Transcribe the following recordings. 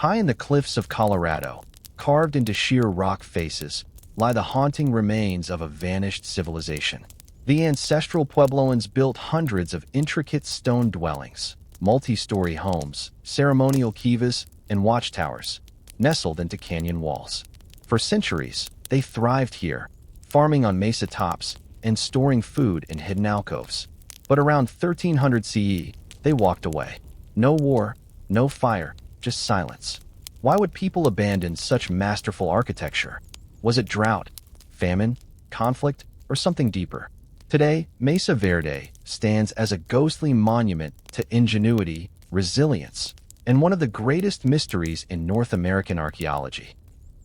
High in the cliffs of Colorado, carved into sheer rock faces, lie the haunting remains of a vanished civilization. The ancestral Puebloans built hundreds of intricate stone dwellings, multi-story homes, ceremonial kivas, and watchtowers, nestled into canyon walls. For centuries, they thrived here, farming on mesa tops and storing food in hidden alcoves. But around 1300 CE, they walked away. No war, no fire, just silence. Why would people abandon such masterful architecture? Was it drought, famine, conflict, or something deeper? Today, Mesa Verde stands as a ghostly monument to ingenuity, resilience, and one of the greatest mysteries in North American archaeology.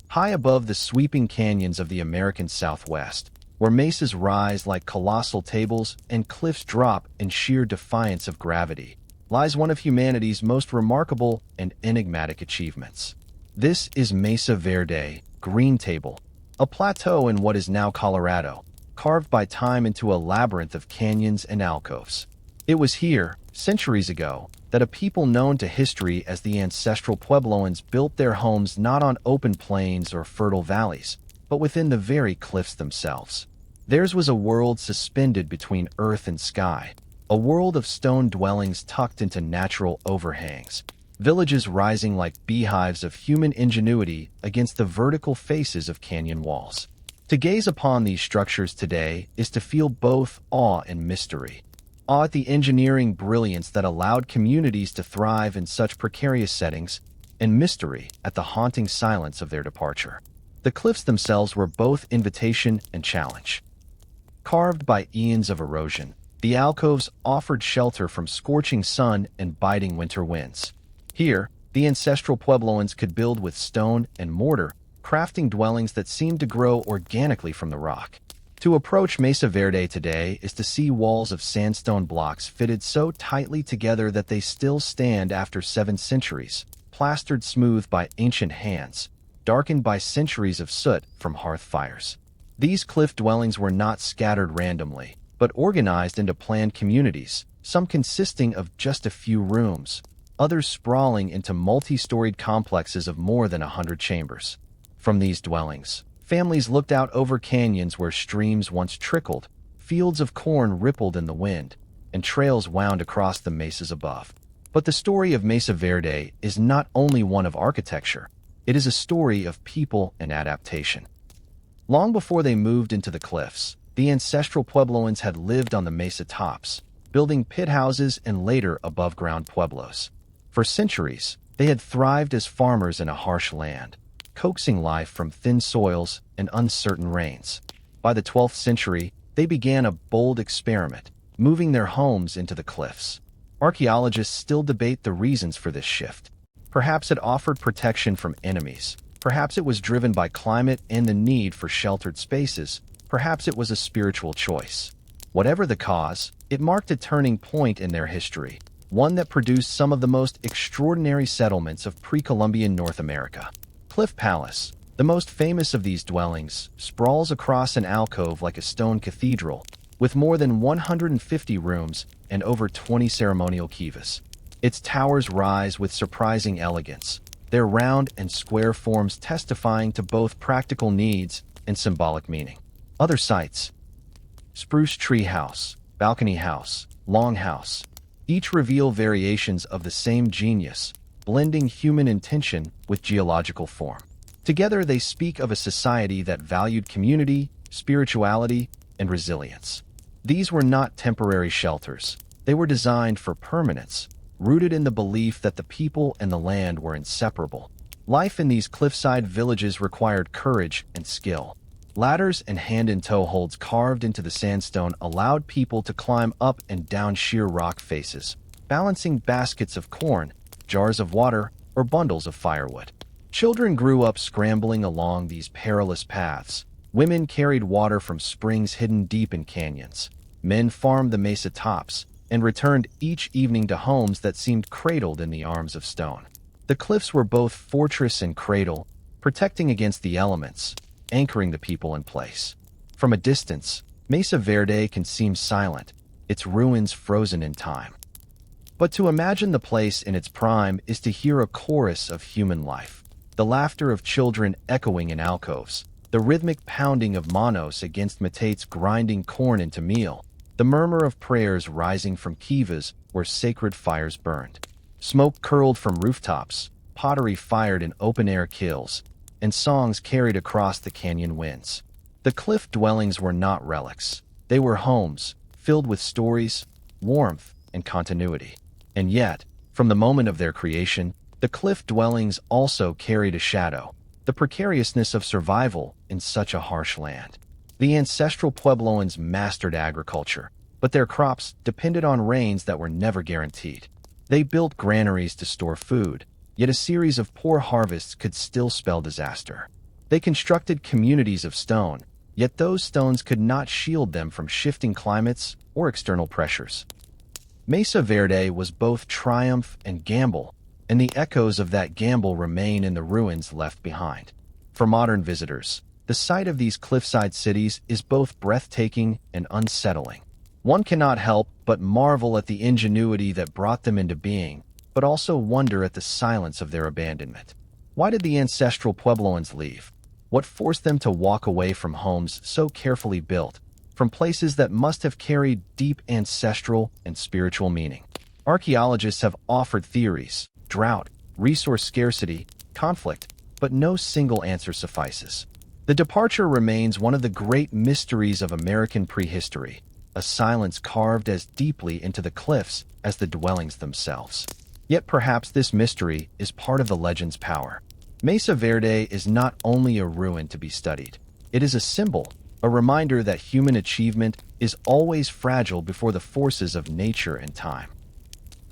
High above the sweeping canyons of the American Southwest, where mesas rise like colossal tables and cliffs drop in sheer defiance of gravity, lies one of humanity's most remarkable and enigmatic achievements. This is Mesa Verde, Green Table, a plateau in what is now Colorado, carved by time into a labyrinth of canyons and alcoves. It was here, centuries ago, that a people known to history as the Ancestral Puebloans built their homes not on open plains or fertile valleys, but within the very cliffs themselves. Theirs was a world suspended between earth and sky, a world of stone dwellings tucked into natural overhangs, villages rising like beehives of human ingenuity against the vertical faces of canyon walls. To gaze upon these structures today is to feel both awe and mystery. Awe at the engineering brilliance that allowed communities to thrive in such precarious settings, and mystery at the haunting silence of their departure. The cliffs themselves were both invitation and challenge. Carved by eons of erosion, the alcoves offered shelter from scorching sun and biting winter winds. Here, the ancestral Puebloans could build with stone and mortar, crafting dwellings that seemed to grow organically from the rock. To approach Mesa Verde today is to see walls of sandstone blocks fitted so tightly together that they still stand after 7 centuries, plastered smooth by ancient hands, darkened by centuries of soot from hearth fires. These cliff dwellings were not scattered randomly, but organized into planned communities, some consisting of just a few rooms, others sprawling into multi-storied complexes of more than 100 chambers. From these dwellings, families looked out over canyons where streams once trickled, fields of corn rippled in the wind, and trails wound across the mesas above. But the story of Mesa Verde is not only one of architecture, it is a story of people and adaptation. Long before they moved into the cliffs, the ancestral Puebloans had lived on the mesa tops, building pit houses and later above-ground pueblos. For centuries, they had thrived as farmers in a harsh land, coaxing life from thin soils and uncertain rains. By the 12th century, they began a bold experiment, moving their homes into the cliffs. Archaeologists still debate the reasons for this shift. Perhaps it offered protection from enemies. Perhaps it was driven by climate and the need for sheltered spaces. Perhaps it was a spiritual choice. Whatever the cause, it marked a turning point in their history, one that produced some of the most extraordinary settlements of pre-Columbian North America. Cliff Palace, the most famous of these dwellings, sprawls across an alcove like a stone cathedral, with more than 150 rooms and over 20 ceremonial kivas. Its towers rise with surprising elegance, their round and square forms testifying to both practical needs and symbolic meaning. Other sites: Spruce Tree House, Balcony House, Long House, each reveal variations of the same genius, blending human intention with geological form. Together they speak of a society that valued community, spirituality, and resilience. These were not temporary shelters. They were designed for permanence, rooted in the belief that the people and the land were inseparable. Life in these cliffside villages required courage and skill. Ladders and hand-in-tow holds carved into the sandstone allowed people to climb up and down sheer rock faces, balancing baskets of corn, jars of water, or bundles of firewood. Children grew up scrambling along these perilous paths. Women carried water from springs hidden deep in canyons. Men farmed the mesa tops and returned each evening to homes that seemed cradled in the arms of stone. The cliffs were both fortress and cradle, protecting against the elements, anchoring the people in place. From a distance, Mesa Verde can seem silent, its ruins frozen in time. But to imagine the place in its prime is to hear a chorus of human life. The laughter of children echoing in alcoves, the rhythmic pounding of manos against metates grinding corn into meal, the murmur of prayers rising from kivas where sacred fires burned. Smoke curled from rooftops, pottery fired in open-air kilns, and songs carried across the canyon winds. The cliff dwellings were not relics. They were homes, filled with stories, warmth, and continuity. And yet, from the moment of their creation, the cliff dwellings also carried a shadow, the precariousness of survival in such a harsh land. The ancestral Puebloans mastered agriculture, but their crops depended on rains that were never guaranteed. They built granaries to store food, yet a series of poor harvests could still spell disaster. They constructed communities of stone, yet those stones could not shield them from shifting climates or external pressures. Mesa Verde was both triumph and gamble, and the echoes of that gamble remain in the ruins left behind. For modern visitors, the sight of these cliffside cities is both breathtaking and unsettling. One cannot help but marvel at the ingenuity that brought them into being, but also wonder at the silence of their abandonment. Why did the ancestral Puebloans leave? What forced them to walk away from homes so carefully built, from places that must have carried deep ancestral and spiritual meaning? Archaeologists have offered theories: drought, resource scarcity, conflict, but no single answer suffices. The departure remains one of the great mysteries of American prehistory, a silence carved as deeply into the cliffs as the dwellings themselves. Yet perhaps this mystery is part of the legend's power. Mesa Verde is not only a ruin to be studied. It is a symbol, a reminder that human achievement is always fragile before the forces of nature and time.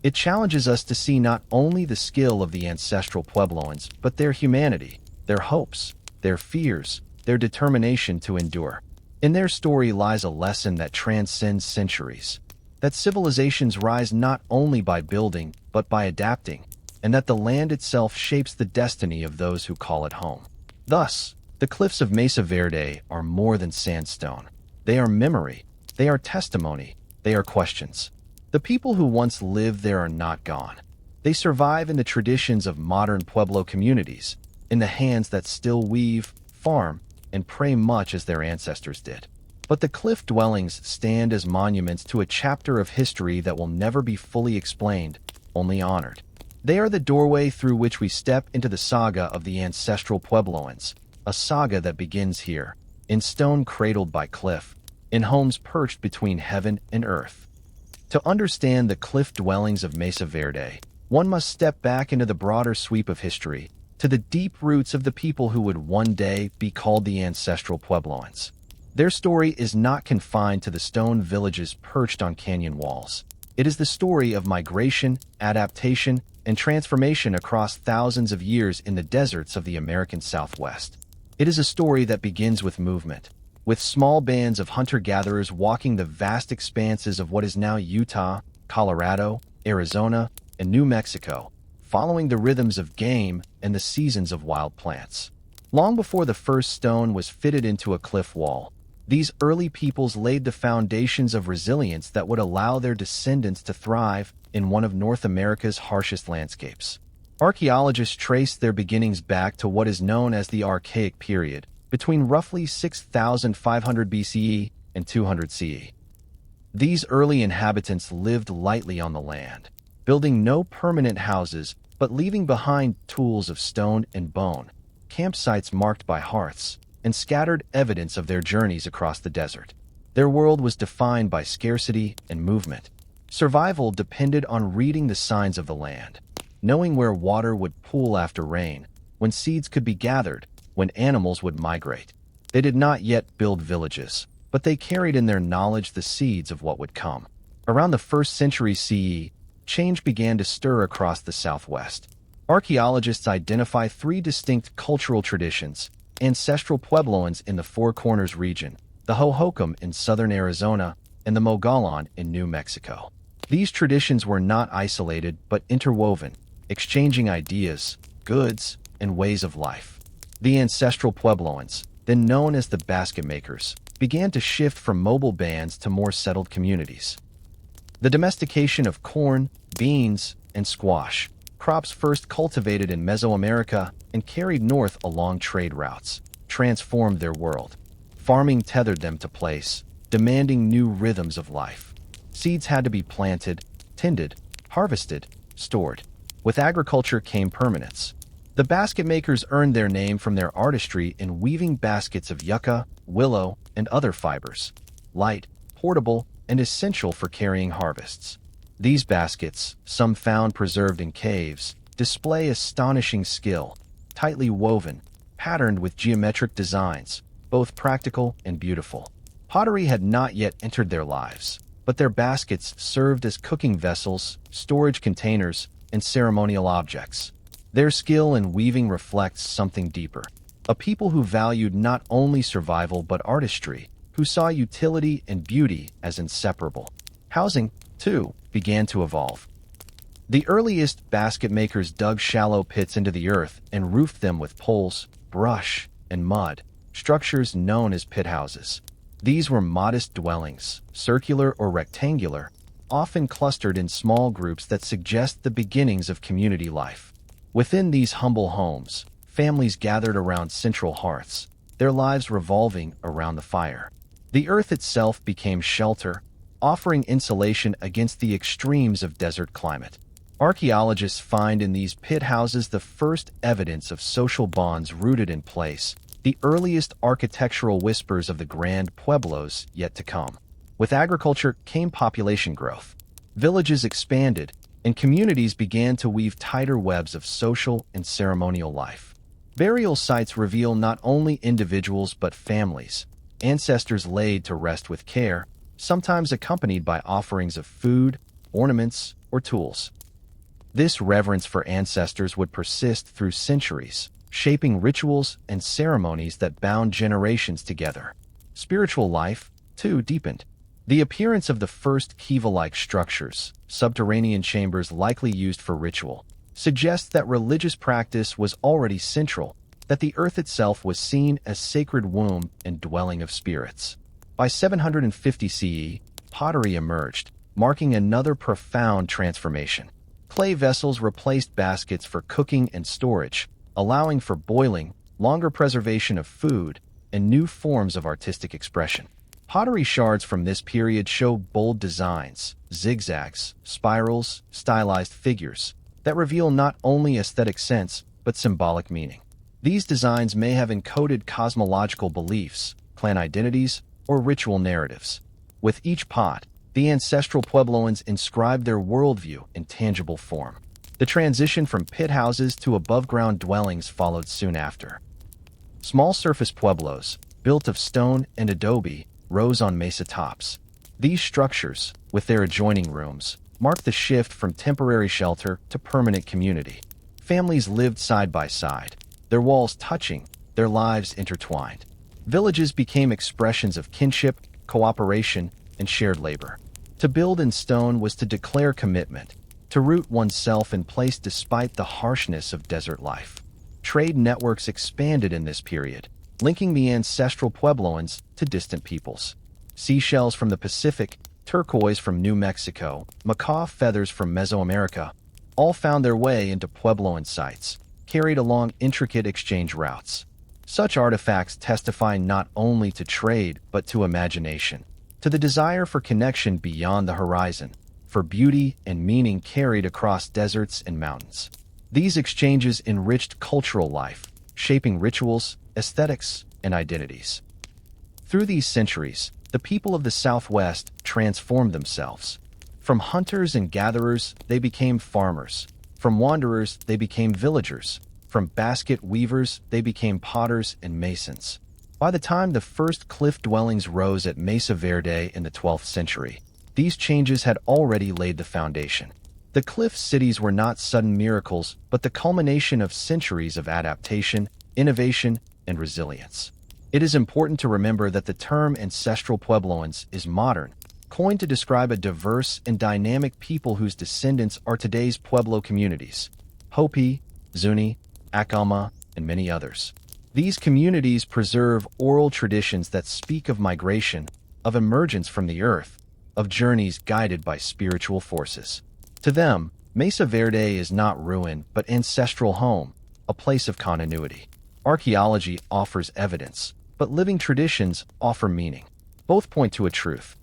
It challenges us to see not only the skill of the ancestral Puebloans, but their humanity, their hopes, their fears, their determination to endure. In their story lies a lesson that transcends centuries, that civilizations rise not only by building, but by adapting, and that the land itself shapes the destiny of those who call it home. Thus, the cliffs of Mesa Verde are more than sandstone. They are memory, they are testimony, they are questions. The people who once lived there are not gone. They survive in the traditions of modern Pueblo communities, in the hands that still weave, farm, and pray much as their ancestors did. But the cliff dwellings stand as monuments to a chapter of history that will never be fully explained, only honored. They are the doorway through which we step into the saga of the ancestral Puebloans, a saga that begins here, in stone cradled by cliff, in homes perched between heaven and earth. To understand the cliff dwellings of Mesa Verde, one must step back into the broader sweep of history, to the deep roots of the people who would one day be called the ancestral Puebloans. Their story is not confined to the stone villages perched on canyon walls. It is the story of migration, adaptation, and transformation across thousands of years in the deserts of the American Southwest. It is a story that begins with movement, with small bands of hunter-gatherers walking the vast expanses of what is now Utah, Colorado, Arizona, and New Mexico, following the rhythms of game and the seasons of wild plants. Long before the first stone was fitted into a cliff wall, these early peoples laid the foundations of resilience that would allow their descendants to thrive in one of North America's harshest landscapes. Archaeologists trace their beginnings back to what is known as the Archaic period, between roughly 6,500 BCE and 200 CE. These early inhabitants lived lightly on the land, building no permanent houses but leaving behind tools of stone and bone, campsites marked by hearths, and scattered evidence of their journeys across the desert. Their world was defined by scarcity and movement. Survival depended on reading the signs of the land, knowing where water would pool after rain, when seeds could be gathered, when animals would migrate. They did not yet build villages, but they carried in their knowledge the seeds of what would come. Around the 1st century CE, change began to stir across the Southwest. Archaeologists identify 3 distinct cultural traditions: ancestral Puebloans in the Four Corners region, the Hohokam in southern Arizona, and the Mogollon in New Mexico. These traditions were not isolated but interwoven, exchanging ideas, goods, and ways of life. The ancestral Puebloans, then known as the basket makers, began to shift from mobile bands to more settled communities. The domestication of corn, beans, and squash, crops first cultivated in Mesoamerica and carried north along trade routes, transformed their world. Farming tethered them to place, demanding new rhythms of life. Seeds had to be planted, tended, harvested, stored. With agriculture came permanence. The basket makers earned their name from their artistry in weaving baskets of yucca, willow, and other fibers. Light, portable, and essential for carrying harvests. These baskets, some found preserved in caves, display astonishing skill, tightly woven, patterned with geometric designs, both practical and beautiful. Pottery had not yet entered their lives, but their baskets served as cooking vessels, storage containers, and ceremonial objects. Their skill in weaving reflects something deeper. A people who valued not only survival but artistry, who saw utility and beauty as inseparable. Housing, too, began to evolve. The earliest basket makers dug shallow pits into the earth and roofed them with poles, brush, and mud, structures known as pit houses. These were modest dwellings, circular or rectangular, often clustered in small groups that suggest the beginnings of community life. Within these humble homes, families gathered around central hearths, their lives revolving around the fire. The earth itself became shelter, offering insulation against the extremes of desert climate. Archaeologists find in these pit houses the first evidence of social bonds rooted in place, the earliest architectural whispers of the grand pueblos yet to come. With agriculture came population growth. Villages expanded, and communities began to weave tighter webs of social and ceremonial life. Burial sites reveal not only individuals but families, ancestors laid to rest with care, sometimes accompanied by offerings of food, ornaments, or tools. This reverence for ancestors would persist through centuries, shaping rituals and ceremonies that bound generations together. Spiritual life, too, deepened. The appearance of the first kiva-like structures, subterranean chambers likely used for ritual, suggests that religious practice was already central, that the earth itself was seen as sacred womb and dwelling of spirits. By 750 CE, pottery emerged, marking another profound transformation. Clay vessels replaced baskets for cooking and storage, allowing for boiling, longer preservation of food, and new forms of artistic expression. Pottery shards from this period show bold designs, zigzags, spirals, stylized figures, that reveal not only aesthetic sense, but symbolic meaning. These designs may have encoded cosmological beliefs, clan identities, or ritual narratives. With each pot, the ancestral Puebloans inscribed their worldview in tangible form. The transition from pit houses to above-ground dwellings followed soon after. Small surface pueblos, built of stone and adobe, rose on mesa tops. These structures, with their adjoining rooms, marked the shift from temporary shelter to permanent community. Families lived side by side, their walls touching, their lives intertwined. Villages became expressions of kinship, cooperation, and shared labor. To build in stone was to declare commitment, to root oneself in place despite the harshness of desert life. Trade networks expanded in this period, linking the ancestral Puebloans to distant peoples. Seashells from the Pacific, turquoise from New Mexico, macaw feathers from Mesoamerica, all found their way into Puebloan sites, carried along intricate exchange routes. Such artifacts testify not only to trade but to imagination, to the desire for connection beyond the horizon, for beauty and meaning carried across deserts and mountains. These exchanges enriched cultural life, shaping rituals, aesthetics, and identities. Through these centuries, the people of the Southwest transformed themselves. From hunters and gatherers, they became farmers. From wanderers, they became villagers. From basket weavers, they became potters and masons. By the time the first cliff dwellings rose at Mesa Verde in the 12th century, these changes had already laid the foundation. The cliff cities were not sudden miracles, but the culmination of centuries of adaptation, innovation, and resilience. It is important to remember that the term Ancestral Puebloans is modern, coined to describe a diverse and dynamic people whose descendants are today's Pueblo communities: Hopi, Zuni, Acoma, and many others. These communities preserve oral traditions that speak of migration, of emergence from the earth, of journeys guided by spiritual forces. To them, Mesa Verde is not ruin but ancestral home, a place of continuity. Archaeology offers evidence, but living traditions offer meaning. Both point to a truth.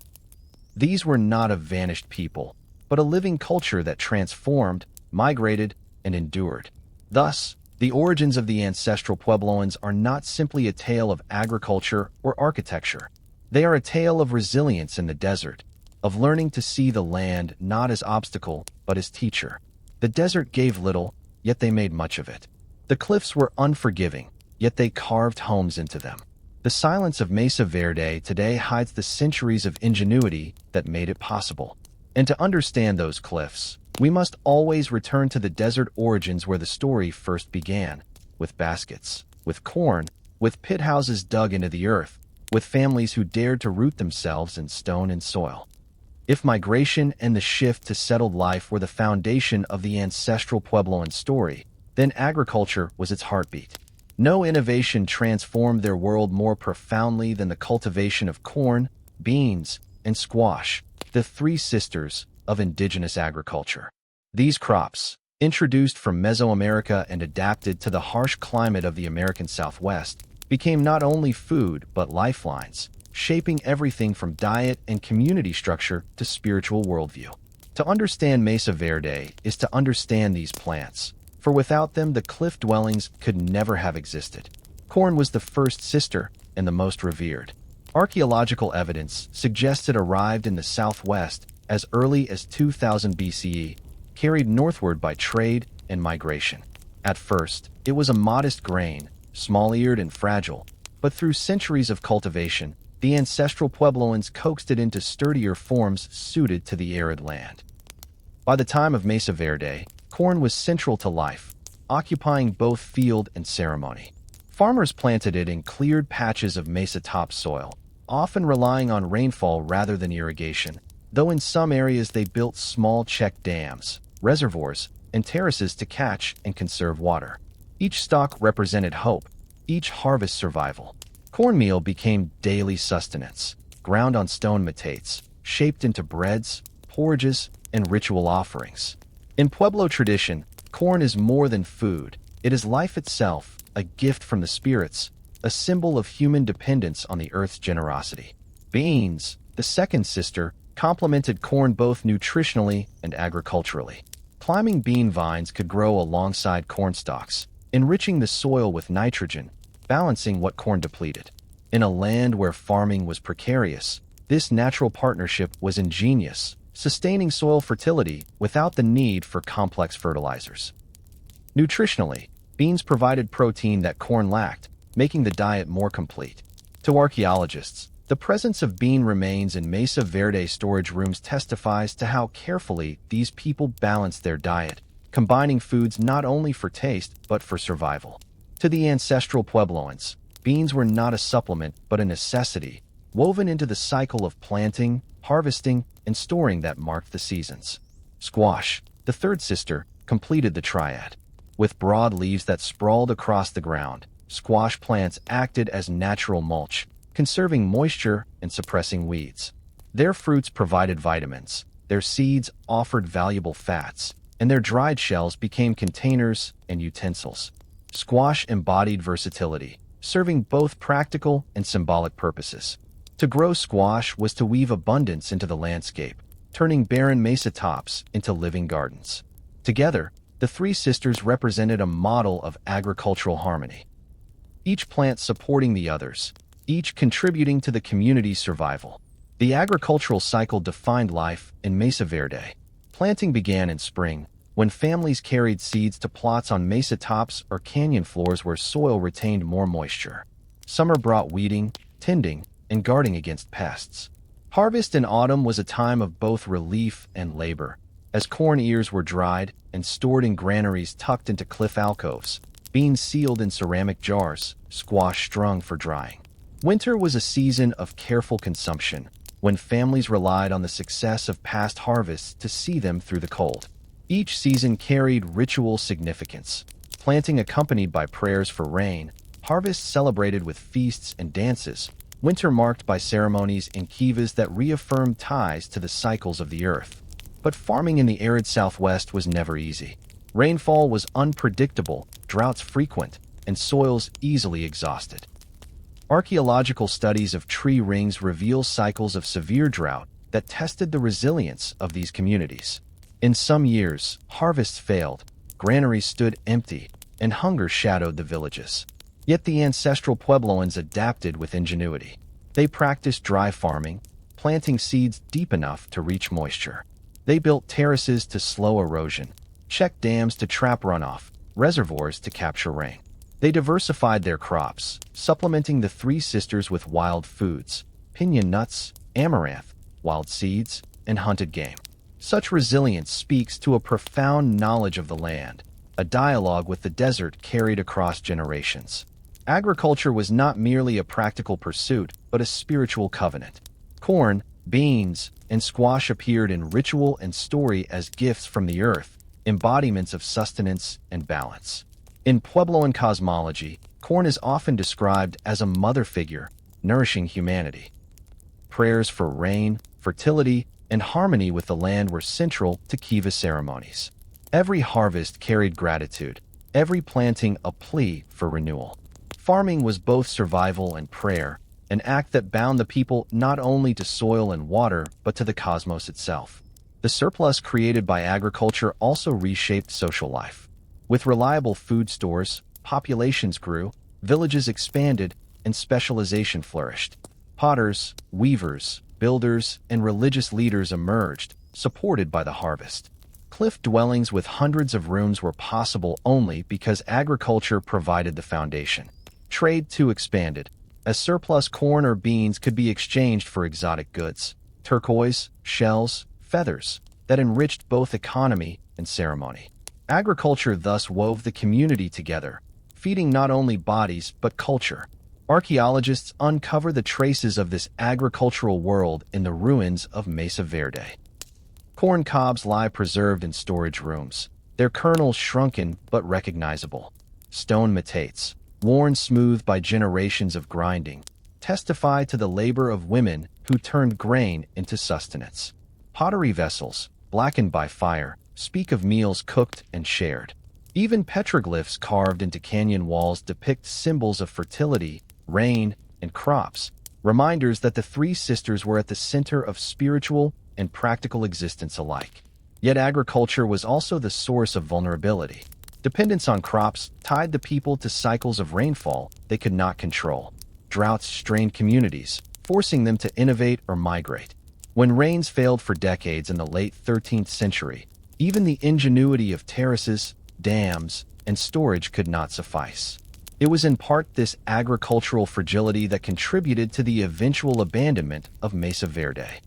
These were not a vanished people, but a living culture that transformed, migrated, and endured. Thus, the origins of the ancestral Puebloans are not simply a tale of agriculture or architecture. They are a tale of resilience in the desert, of learning to see the land not as obstacle but as teacher. The desert gave little, yet they made much of it. The cliffs were unforgiving, yet they carved homes into them. The silence of Mesa Verde today hides the centuries of ingenuity that made it possible. And to understand those cliffs, we must always return to the desert origins where the story first began, with baskets, with corn, with pit houses dug into the earth, with families who dared to root themselves in stone and soil. If migration and the shift to settled life were the foundation of the ancestral Puebloan story, then agriculture was its heartbeat. No innovation transformed their world more profoundly than the cultivation of corn, beans, and squash, the three sisters of indigenous agriculture. These crops, introduced from Mesoamerica and adapted to the harsh climate of the American Southwest, became not only food but lifelines, shaping everything from diet and community structure to spiritual worldview. To understand Mesa Verde is to understand these plants, for without them the cliff dwellings could never have existed. Corn was the first sister and the most revered. Archaeological evidence suggests it arrived in the Southwest as early as 2000 BCE, carried northward by trade and migration. At first, it was a modest grain, small-eared and fragile, but through centuries of cultivation, the ancestral Puebloans coaxed it into sturdier forms suited to the arid land. By the time of Mesa Verde, corn was central to life, occupying both field and ceremony. Farmers planted it in cleared patches of mesa topsoil, often relying on rainfall rather than irrigation, though in some areas they built small check dams, reservoirs, and terraces to catch and conserve water. Each stalk represented hope, each harvest survival. Cornmeal became daily sustenance, ground on stone metates, shaped into breads, porridges, and ritual offerings. In Pueblo tradition, corn is more than food. It is life itself, a gift from the spirits, a symbol of human dependence on the earth's generosity. Beans, the second sister, complemented corn both nutritionally and agriculturally. Climbing bean vines could grow alongside corn stalks, enriching the soil with nitrogen, balancing what corn depleted. In a land where farming was precarious, this natural partnership was ingenious, sustaining soil fertility without the need for complex fertilizers. Nutritionally, beans provided protein that corn lacked, making the diet more complete. To archaeologists, the presence of bean remains in Mesa Verde storage rooms testifies to how carefully these people balanced their diet, combining foods not only for taste but for survival. To the ancestral Puebloans, beans were not a supplement but a necessity, woven into the cycle of planting, harvesting, and storing that marked the seasons. Squash, the third sister, completed the triad. With broad leaves that sprawled across the ground, squash plants acted as natural mulch, conserving moisture and suppressing weeds. Their fruits provided vitamins, their seeds offered valuable fats, and their dried shells became containers and utensils. Squash embodied versatility, serving both practical and symbolic purposes. To grow squash was to weave abundance into the landscape, turning barren mesa tops into living gardens. Together, the three sisters represented a model of agricultural harmony, each plant supporting the others, each contributing to the community's survival. The agricultural cycle defined life in Mesa Verde. Planting began in spring, when families carried seeds to plots on mesa tops or canyon floors where soil retained more moisture. Summer brought weeding, tending, and guarding against pests. Harvest in autumn was a time of both relief and labor, as corn ears were dried and stored in granaries tucked into cliff alcoves, beans sealed in ceramic jars, squash strung for drying. Winter was a season of careful consumption, when families relied on the success of past harvests to see them through the cold. Each season carried ritual significance, planting accompanied by prayers for rain, harvest celebrated with feasts and dances, winter marked by ceremonies and kivas that reaffirmed ties to the cycles of the earth. But farming in the arid southwest was never easy. Rainfall was unpredictable, droughts frequent, and soils easily exhausted. Archaeological studies of tree rings reveal cycles of severe drought that tested the resilience of these communities. In some years, harvests failed, granaries stood empty, and hunger shadowed the villages. Yet the ancestral Puebloans adapted with ingenuity. They practiced dry farming, planting seeds deep enough to reach moisture. They built terraces to slow erosion, checked dams to trap runoff, reservoirs to capture rain. They diversified their crops, supplementing the Three Sisters with wild foods, pinyon nuts, amaranth, wild seeds, and hunted game. Such resilience speaks to a profound knowledge of the land, a dialogue with the desert carried across generations. Agriculture was not merely a practical pursuit, but a spiritual covenant. Corn, beans, and squash appeared in ritual and story as gifts from the earth, embodiments of sustenance and balance. In Puebloan cosmology, corn is often described as a mother figure, nourishing humanity. Prayers for rain, fertility, and harmony with the land were central to kiva ceremonies. Every harvest carried gratitude, every planting a plea for renewal. Farming was both survival and prayer, an act that bound the people not only to soil and water, but to the cosmos itself. The surplus created by agriculture also reshaped social life. With reliable food stores, populations grew, villages expanded, and specialization flourished. Potters, weavers, builders, and religious leaders emerged, supported by the harvest. Cliff dwellings with hundreds of rooms were possible only because agriculture provided the foundation. Trade too expanded, as surplus corn or beans could be exchanged for exotic goods, turquoise, shells, feathers, that enriched both economy and ceremony. Agriculture thus wove the community together, feeding not only bodies but culture. Archaeologists uncover the traces of this agricultural world in the ruins of Mesa Verde. Corn cobs lie preserved in storage rooms, their kernels shrunken but recognizable. Stone metates, worn smooth by generations of grinding, testify to the labor of women who turned grain into sustenance. Pottery vessels, blackened by fire, speak of meals cooked and shared. Even petroglyphs carved into canyon walls depict symbols of fertility, rain, and crops, reminders that the Three Sisters were at the center of spiritual and practical existence alike. Yet agriculture was also the source of vulnerability. Dependence on crops tied the people to cycles of rainfall they could not control. Droughts strained communities, forcing them to innovate or migrate. When rains failed for decades in the late 13th century, even the ingenuity of terraces, dams, and storage could not suffice. It was in part this agricultural fragility that contributed to the eventual abandonment of Mesa Verde.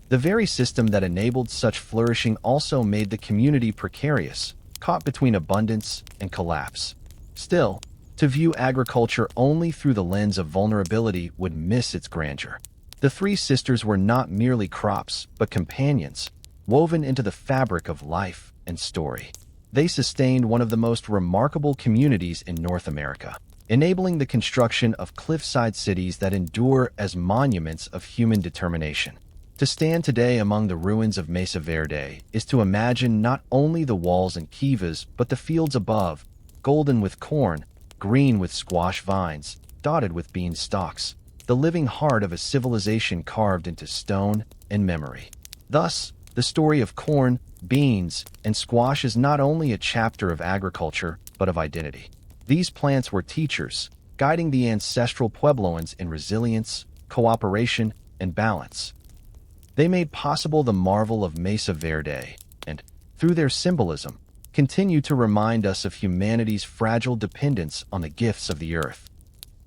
The very system that enabled such flourishing also made the community precarious, caught between abundance and collapse. Still, to view agriculture only through the lens of vulnerability would miss its grandeur. The Three Sisters were not merely crops, but companions, woven into the fabric of life and story. They sustained one of the most remarkable communities in North America, enabling the construction of cliffside cities that endure as monuments of human determination. To stand today among the ruins of Mesa Verde is to imagine not only the walls and kivas, but the fields above, golden with corn, green with squash vines, dotted with bean stalks, the living heart of a civilization carved into stone and memory. Thus, the story of corn, beans, and squash is not only a chapter of agriculture, but of identity. These plants were teachers, guiding the ancestral Puebloans in resilience, cooperation, and balance. They made possible the marvel of Mesa Verde, and, through their symbolism, continue to remind us of humanity's fragile dependence on the gifts of the earth.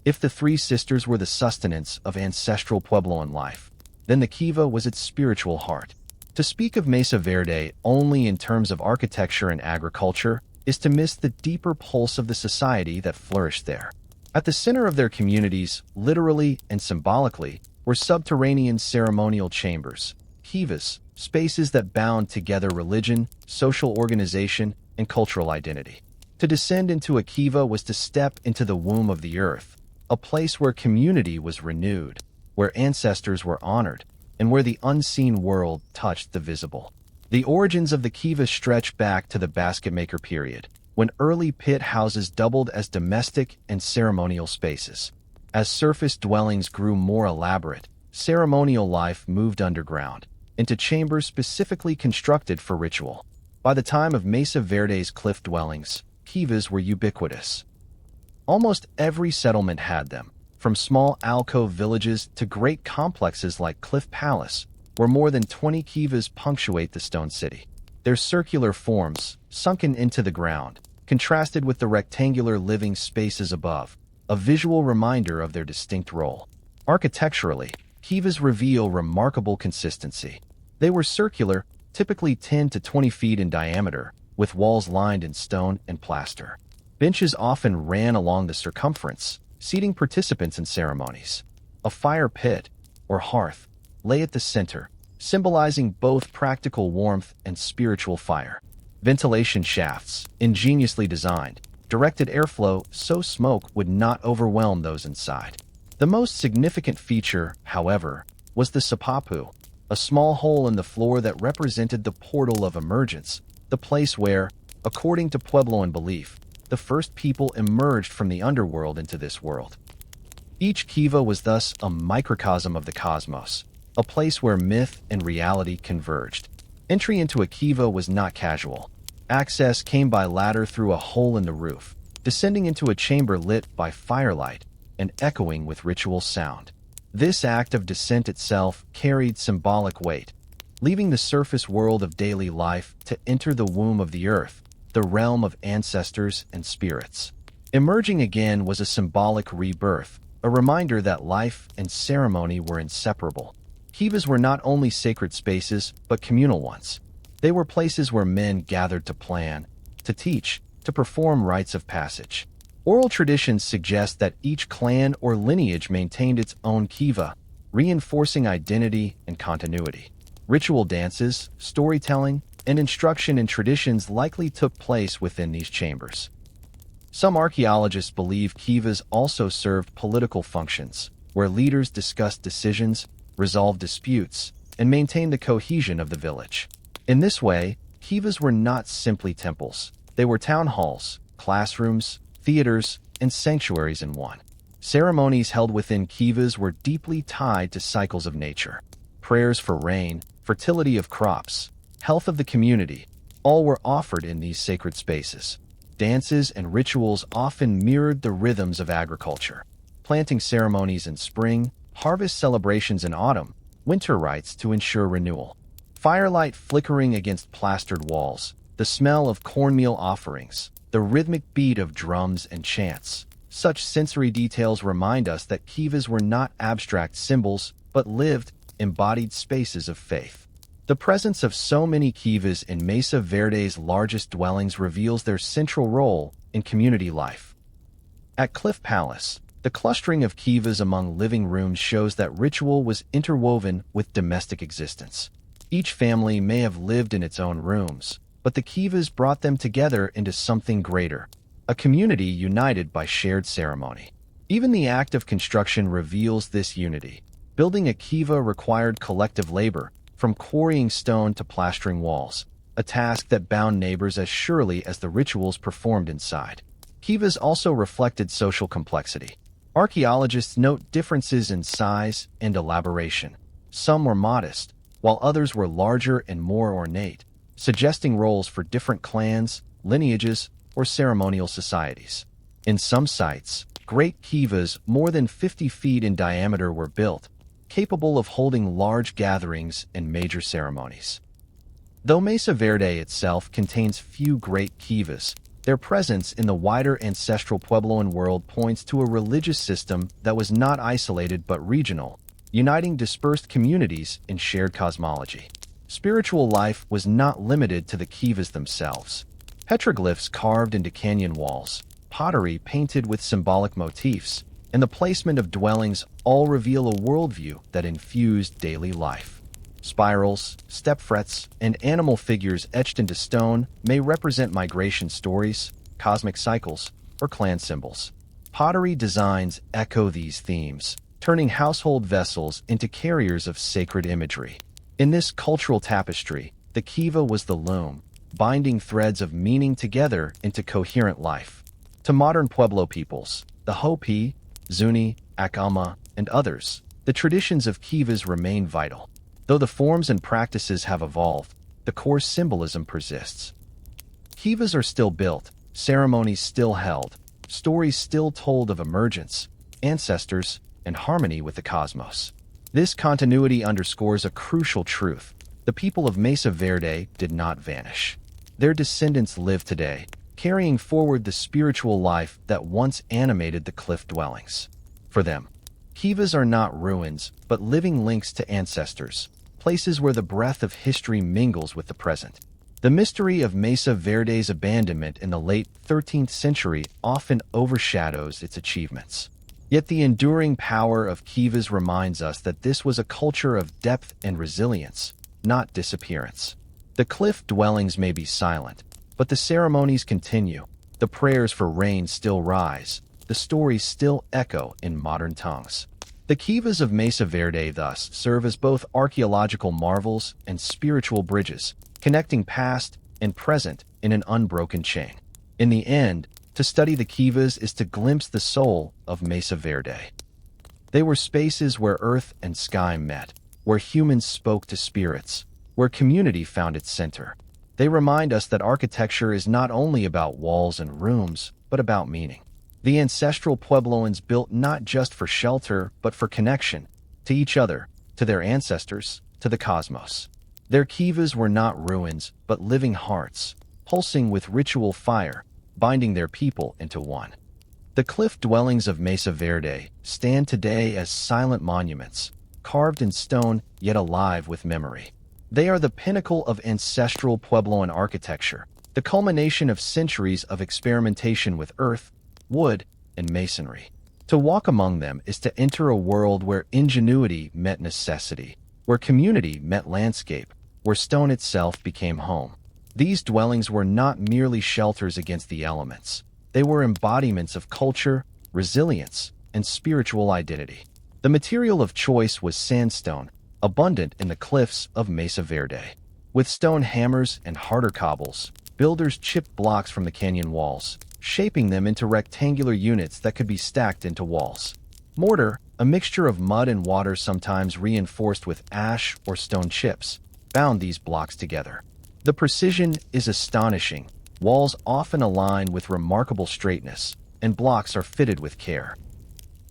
If the Three Sisters were the sustenance of ancestral Puebloan life, then the kiva was its spiritual heart. To speak of Mesa Verde only in terms of architecture and agriculture is to miss the deeper pulse of the society that flourished there. At the center of their communities, literally and symbolically, were subterranean ceremonial chambers, kivas, spaces that bound together religion, social organization, and cultural identity. To descend into a kiva was to step into the womb of the earth, a place where community was renewed, where ancestors were honored, and where the unseen world touched the visible. The origins of the kivas stretch back to the basket maker period, when early pit houses doubled as domestic and ceremonial spaces. As surface dwellings grew more elaborate, ceremonial life moved underground, into chambers specifically constructed for ritual. By the time of Mesa Verde's cliff dwellings, kivas were ubiquitous. Almost every settlement had them, from small alcove villages to great complexes like Cliff Palace, where more than 20 kivas punctuate the stone city. Their circular forms, sunken into the ground, contrasted with the rectangular living spaces above, a visual reminder of their distinct role. Architecturally, kivas reveal remarkable consistency. They were circular, typically 10 to 20 feet in diameter, with walls lined in stone and plaster. Benches often ran along the circumference, seating participants in ceremonies. A fire pit, or hearth, lay at the center, symbolizing both practical warmth and spiritual fire. Ventilation shafts, ingeniously designed, directed airflow so smoke would not overwhelm those inside. The most significant feature, however, was the sapapu, a small hole in the floor that represented the portal of emergence, the place where, according to Puebloan belief, the first people emerged from the underworld into this world. Each kiva was thus a microcosm of the cosmos, a place where myth and reality converged. Entry into a kiva was not casual. Access came by ladder through a hole in the roof, descending into a chamber lit by firelight and echoing with ritual sound. This act of descent itself carried symbolic weight, leaving the surface world of daily life to enter the womb of the earth, the realm of ancestors and spirits. Emerging again was a symbolic rebirth, a reminder that life and ceremony were inseparable. Kivas were not only sacred spaces, but communal ones. They were places where men gathered to plan, to teach, to perform rites of passage. Oral traditions suggest that each clan or lineage maintained its own kiva, reinforcing identity and continuity. Ritual dances, storytelling, and instruction in traditions likely took place within these chambers. Some archaeologists believe kivas also served political functions, where leaders discussed decisions, resolved disputes, and maintained the cohesion of the village. In this way, kivas were not simply temples. They were town halls, classrooms, theaters, and sanctuaries in one. Ceremonies held within kivas were deeply tied to cycles of nature. Prayers for rain, fertility of crops, health of the community, all were offered in these sacred spaces. Dances and rituals often mirrored the rhythms of agriculture. Planting ceremonies in spring, harvest celebrations in autumn, winter rites to ensure renewal. Firelight flickering against plastered walls, the smell of cornmeal offerings, the rhythmic beat of drums and chants. Such sensory details remind us that kivas were not abstract symbols, but lived, embodied spaces of faith. The presence of so many kivas in Mesa Verde's largest dwellings reveals their central role in community life. At Cliff Palace, the clustering of kivas among living rooms shows that ritual was interwoven with domestic existence. Each family may have lived in its own rooms, but the kivas brought them together into something greater, a community united by shared ceremony. Even the act of construction reveals this unity. Building a kiva required collective labor, from quarrying stone to plastering walls, a task that bound neighbors as surely as the rituals performed inside. Kivas also reflected social complexity. Archaeologists note differences in size and elaboration. Some were modest, while others were larger and more ornate, suggesting roles for different clans, lineages, or ceremonial societies. In some sites, great kivas more than 50 feet in diameter were built, capable of holding large gatherings and major ceremonies. Though Mesa Verde itself contains few great kivas, their presence in the wider ancestral Puebloan world points to a religious system that was not isolated but regional, uniting dispersed communities in shared cosmology. Spiritual life was not limited to the kivas themselves. Petroglyphs carved into canyon walls, pottery painted with symbolic motifs, and the placement of dwellings all reveal a worldview that infused daily life. Spirals, step frets, and animal figures etched into stone may represent migration stories, cosmic cycles, or clan symbols. Pottery designs echo these themes, turning household vessels into carriers of sacred imagery. In this cultural tapestry, the kiva was the loom, binding threads of meaning together into coherent life. To modern Pueblo peoples, the Hopi, Zuni, Acama, and others, the traditions of kivas remain vital. Though the forms and practices have evolved, the core symbolism persists. Kivas are still built, ceremonies still held, stories still told of emergence, ancestors, and harmony with the cosmos. This continuity underscores a crucial truth. The people of Mesa Verde did not vanish. Their descendants live today, carrying forward the spiritual life that once animated the cliff dwellings. For them, kivas are not ruins, but living links to ancestors, places where the breath of history mingles with the present. The mystery of Mesa Verde's abandonment in the late 13th century often overshadows its achievements. Yet the enduring power of kivas reminds us that this was a culture of depth and resilience, not disappearance. The cliff dwellings may be silent, but the ceremonies continue. The prayers for rain still rise. The stories still echo in modern tongues. The kivas of Mesa Verde thus serve as both archaeological marvels and spiritual bridges, connecting past and present in an unbroken chain. In the end, to study the kivas is to glimpse the soul of Mesa Verde. They were spaces where earth and sky met, where humans spoke to spirits, where community found its center. They remind us that architecture is not only about walls and rooms, but about meaning. The ancestral Puebloans built not just for shelter, but for connection, to each other, to their ancestors, to the cosmos. Their kivas were not ruins, but living hearts, pulsing with ritual fire, binding their people into one. The cliff dwellings of Mesa Verde stand today as silent monuments, carved in stone yet alive with memory. They are the pinnacle of ancestral Puebloan architecture, the culmination of centuries of experimentation with earth, wood, and masonry. To walk among them is to enter a world where ingenuity met necessity, where community met landscape, where stone itself became home. These dwellings were not merely shelters against the elements. They were embodiments of culture, resilience, and spiritual identity. The material of choice was sandstone, abundant in the cliffs of Mesa Verde. With stone hammers and harder cobbles, builders chipped blocks from the canyon walls, shaping them into rectangular units that could be stacked into walls. Mortar, a mixture of mud and water sometimes reinforced with ash or stone chips, bound these blocks together. The precision is astonishing. Walls often align with remarkable straightness, and blocks are fitted with care.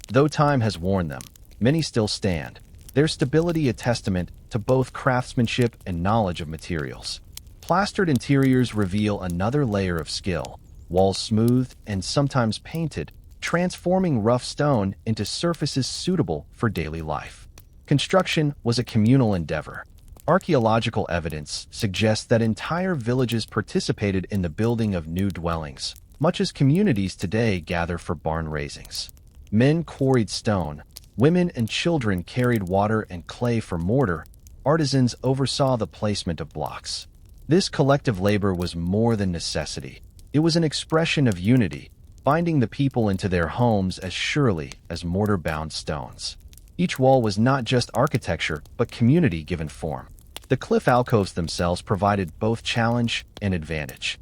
Though time has worn them, many still stand, their stability a testament to both craftsmanship and knowledge of materials. Plastered interiors reveal another layer of skill, walls smoothed and sometimes painted, transforming rough stone into surfaces suitable for daily life. Construction was a communal endeavor. Archaeological evidence suggests that entire villages participated in the building of new dwellings, much as communities today gather for barn raisings. Men quarried stone, women and children carried water and clay for mortar, artisans oversaw the placement of blocks. This collective labor was more than necessity. It was an expression of unity, binding the people into their homes as surely as mortar-bound stones. Each wall was not just architecture, but community given form. The cliff alcoves themselves provided both challenge and advantage.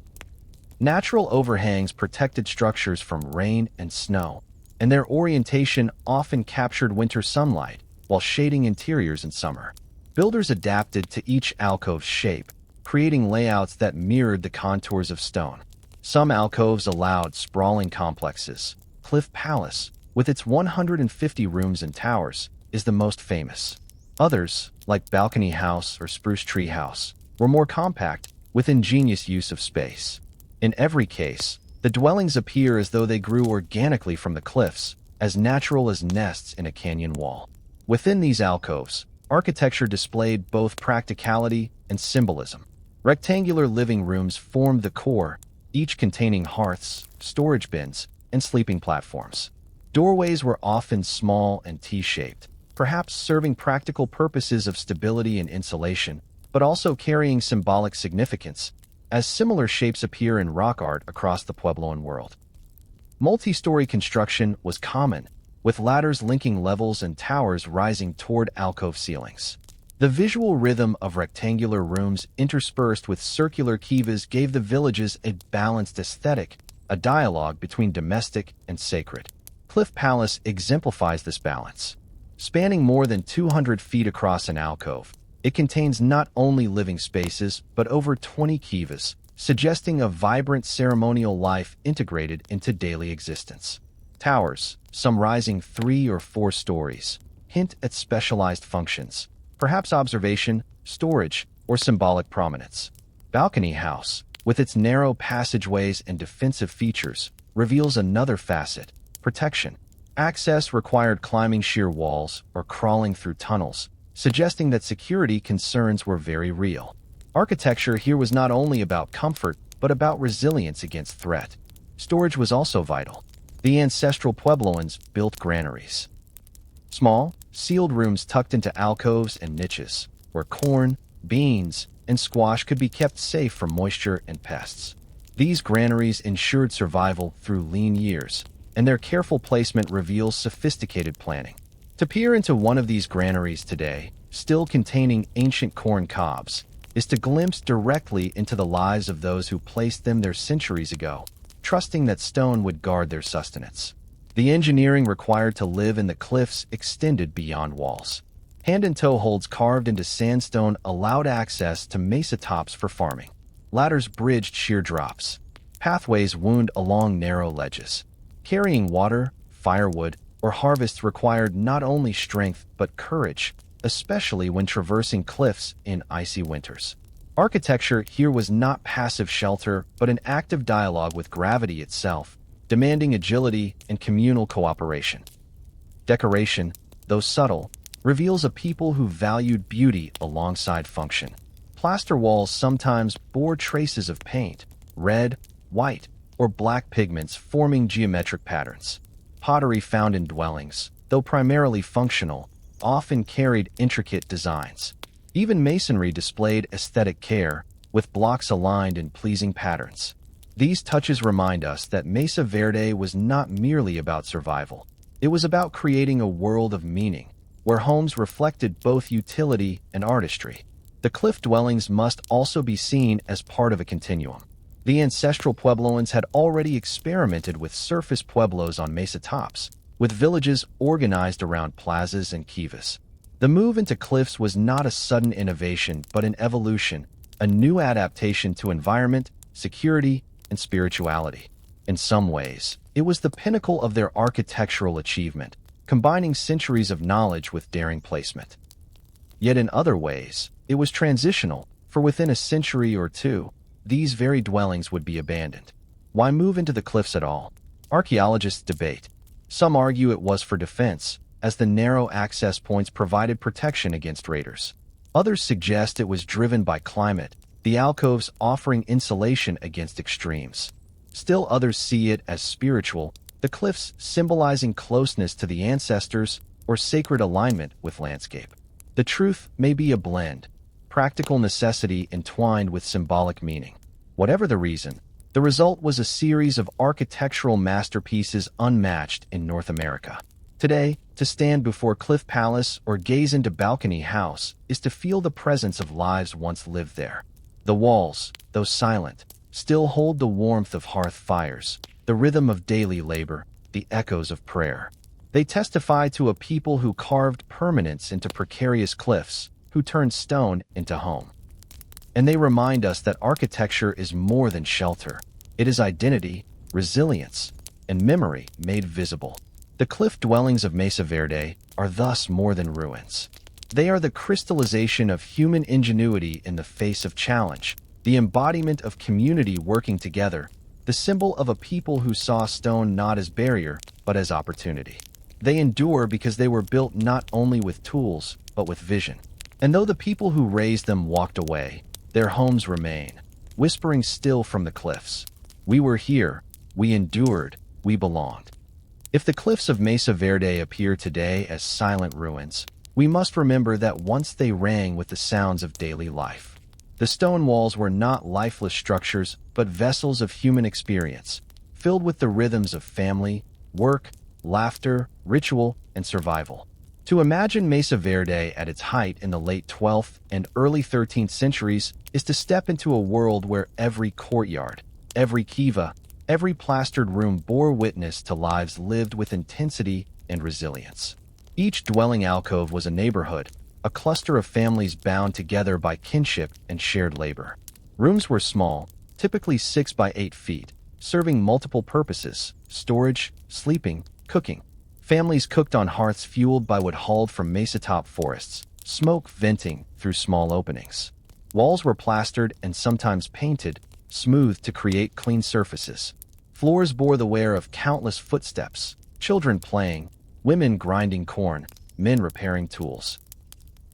Natural overhangs protected structures from rain and snow, and their orientation often captured winter sunlight while shading interiors in summer. Builders adapted to each alcove's shape, creating layouts that mirrored the contours of stone. Some alcoves allowed sprawling complexes. Cliff Palace, with its 150 rooms and towers, is the most famous. Others, like Balcony House or Spruce Tree House, were more compact, with ingenious use of space. In every case, the dwellings appear as though they grew organically from the cliffs, as natural as nests in a canyon wall. Within these alcoves, architecture displayed both practicality and symbolism. Rectangular living rooms formed the core, each containing hearths, storage bins, and sleeping platforms. Doorways were often small and T-shaped, perhaps serving practical purposes of stability and insulation, but also carrying symbolic significance, as similar shapes appear in rock art across the Puebloan world. Multi-story construction was common, with ladders linking levels and towers rising toward alcove ceilings. The visual rhythm of rectangular rooms interspersed with circular kivas gave the villages a balanced aesthetic, a dialogue between domestic and sacred. Cliff Palace exemplifies this balance. Spanning more than 200 feet across an alcove, it contains not only living spaces but over 20 kivas, suggesting a vibrant ceremonial life integrated into daily existence. Towers, some rising 3 or 4 stories, hint at specialized functions, perhaps observation, storage, or symbolic prominence. Balcony House, with its narrow passageways and defensive features, reveals another facet: protection. Access required climbing sheer walls or crawling through tunnels, suggesting that security concerns were very real. Architecture here was not only about comfort, but about resilience against threat. Storage was also vital. The ancestral Puebloans built granaries. Small, sealed rooms tucked into alcoves and niches, where corn, beans, and squash could be kept safe from moisture and pests. These granaries ensured survival through lean years, and their careful placement reveals sophisticated planning. To peer into one of these granaries today, still containing ancient corn cobs, is to glimpse directly into the lives of those who placed them there centuries ago, trusting that stone would guard their sustenance. The engineering required to live in the cliffs extended beyond walls. Hand-and-toe holds carved into sandstone allowed access to mesa tops for farming. Ladders bridged sheer drops. Pathways wound along narrow ledges. Carrying water, firewood, or harvests required not only strength but courage, especially when traversing cliffs in icy winters. Architecture here was not passive shelter, but an active dialogue with gravity itself, demanding agility and communal cooperation. Decoration, though subtle, reveals a people who valued beauty alongside function. Plaster walls sometimes bore traces of paint, red, white, or black pigments forming geometric patterns. Pottery found in dwellings, though primarily functional, often carried intricate designs. Even masonry displayed aesthetic care, with blocks aligned in pleasing patterns. These touches remind us that Mesa Verde was not merely about survival. It was about creating a world of meaning, where homes reflected both utility and artistry. The cliff dwellings must also be seen as part of a continuum. The ancestral Puebloans had already experimented with surface pueblos on mesa tops, with villages organized around plazas and kivas. The move into cliffs was not a sudden innovation, but an evolution, a new adaptation to environment, security, and spirituality. In some ways, it was the pinnacle of their architectural achievement, combining centuries of knowledge with daring placement. Yet in other ways, it was transitional, for within a century or two, these very dwellings would be abandoned. Why move into the cliffs at all? Archaeologists debate. Some argue it was for defense, as the narrow access points provided protection against raiders. Others suggest it was driven by climate, the alcoves offering insulation against extremes. Still others see it as spiritual, the cliffs symbolizing closeness to the ancestors or sacred alignment with landscape. The truth may be a blend, practical necessity entwined with symbolic meaning. Whatever the reason, the result was a series of architectural masterpieces unmatched in North America. Today, to stand before Cliff Palace or gaze into Balcony House is to feel the presence of lives once lived there. The walls, though silent, still hold the warmth of hearth fires, the rhythm of daily labor, the echoes of prayer. They testify to a people who carved permanence into precarious cliffs, who turned stone into home. And they remind us that architecture is more than shelter. It is identity, resilience, and memory made visible. The cliff dwellings of Mesa Verde are thus more than ruins. They are the crystallization of human ingenuity in the face of challenge, the embodiment of community working together, the symbol of a people who saw stone not as barrier, but as opportunity. They endure because they were built not only with tools, but with vision. And though the people who raised them walked away, their homes remain, whispering still from the cliffs. We were here, we endured, we belonged. If the cliffs of Mesa Verde appear today as silent ruins, we must remember that once they rang with the sounds of daily life. The stone walls were not lifeless structures, but vessels of human experience, filled with the rhythms of family, work, laughter, ritual, and survival. To imagine Mesa Verde at its height in the late 12th and early 13th centuries is to step into a world where every courtyard, every kiva, every plastered room bore witness to lives lived with intensity and resilience. Each dwelling alcove was a neighborhood, a cluster of families bound together by kinship and shared labor. Rooms were small, typically 6 by 8 feet, serving multiple purposes: storage, sleeping, cooking. Families cooked on hearths fueled by wood hauled from mesa-top forests, smoke venting through small openings. Walls were plastered and sometimes painted, smooth to create clean surfaces. Floors bore the wear of countless footsteps, children playing, women grinding corn, men repairing tools.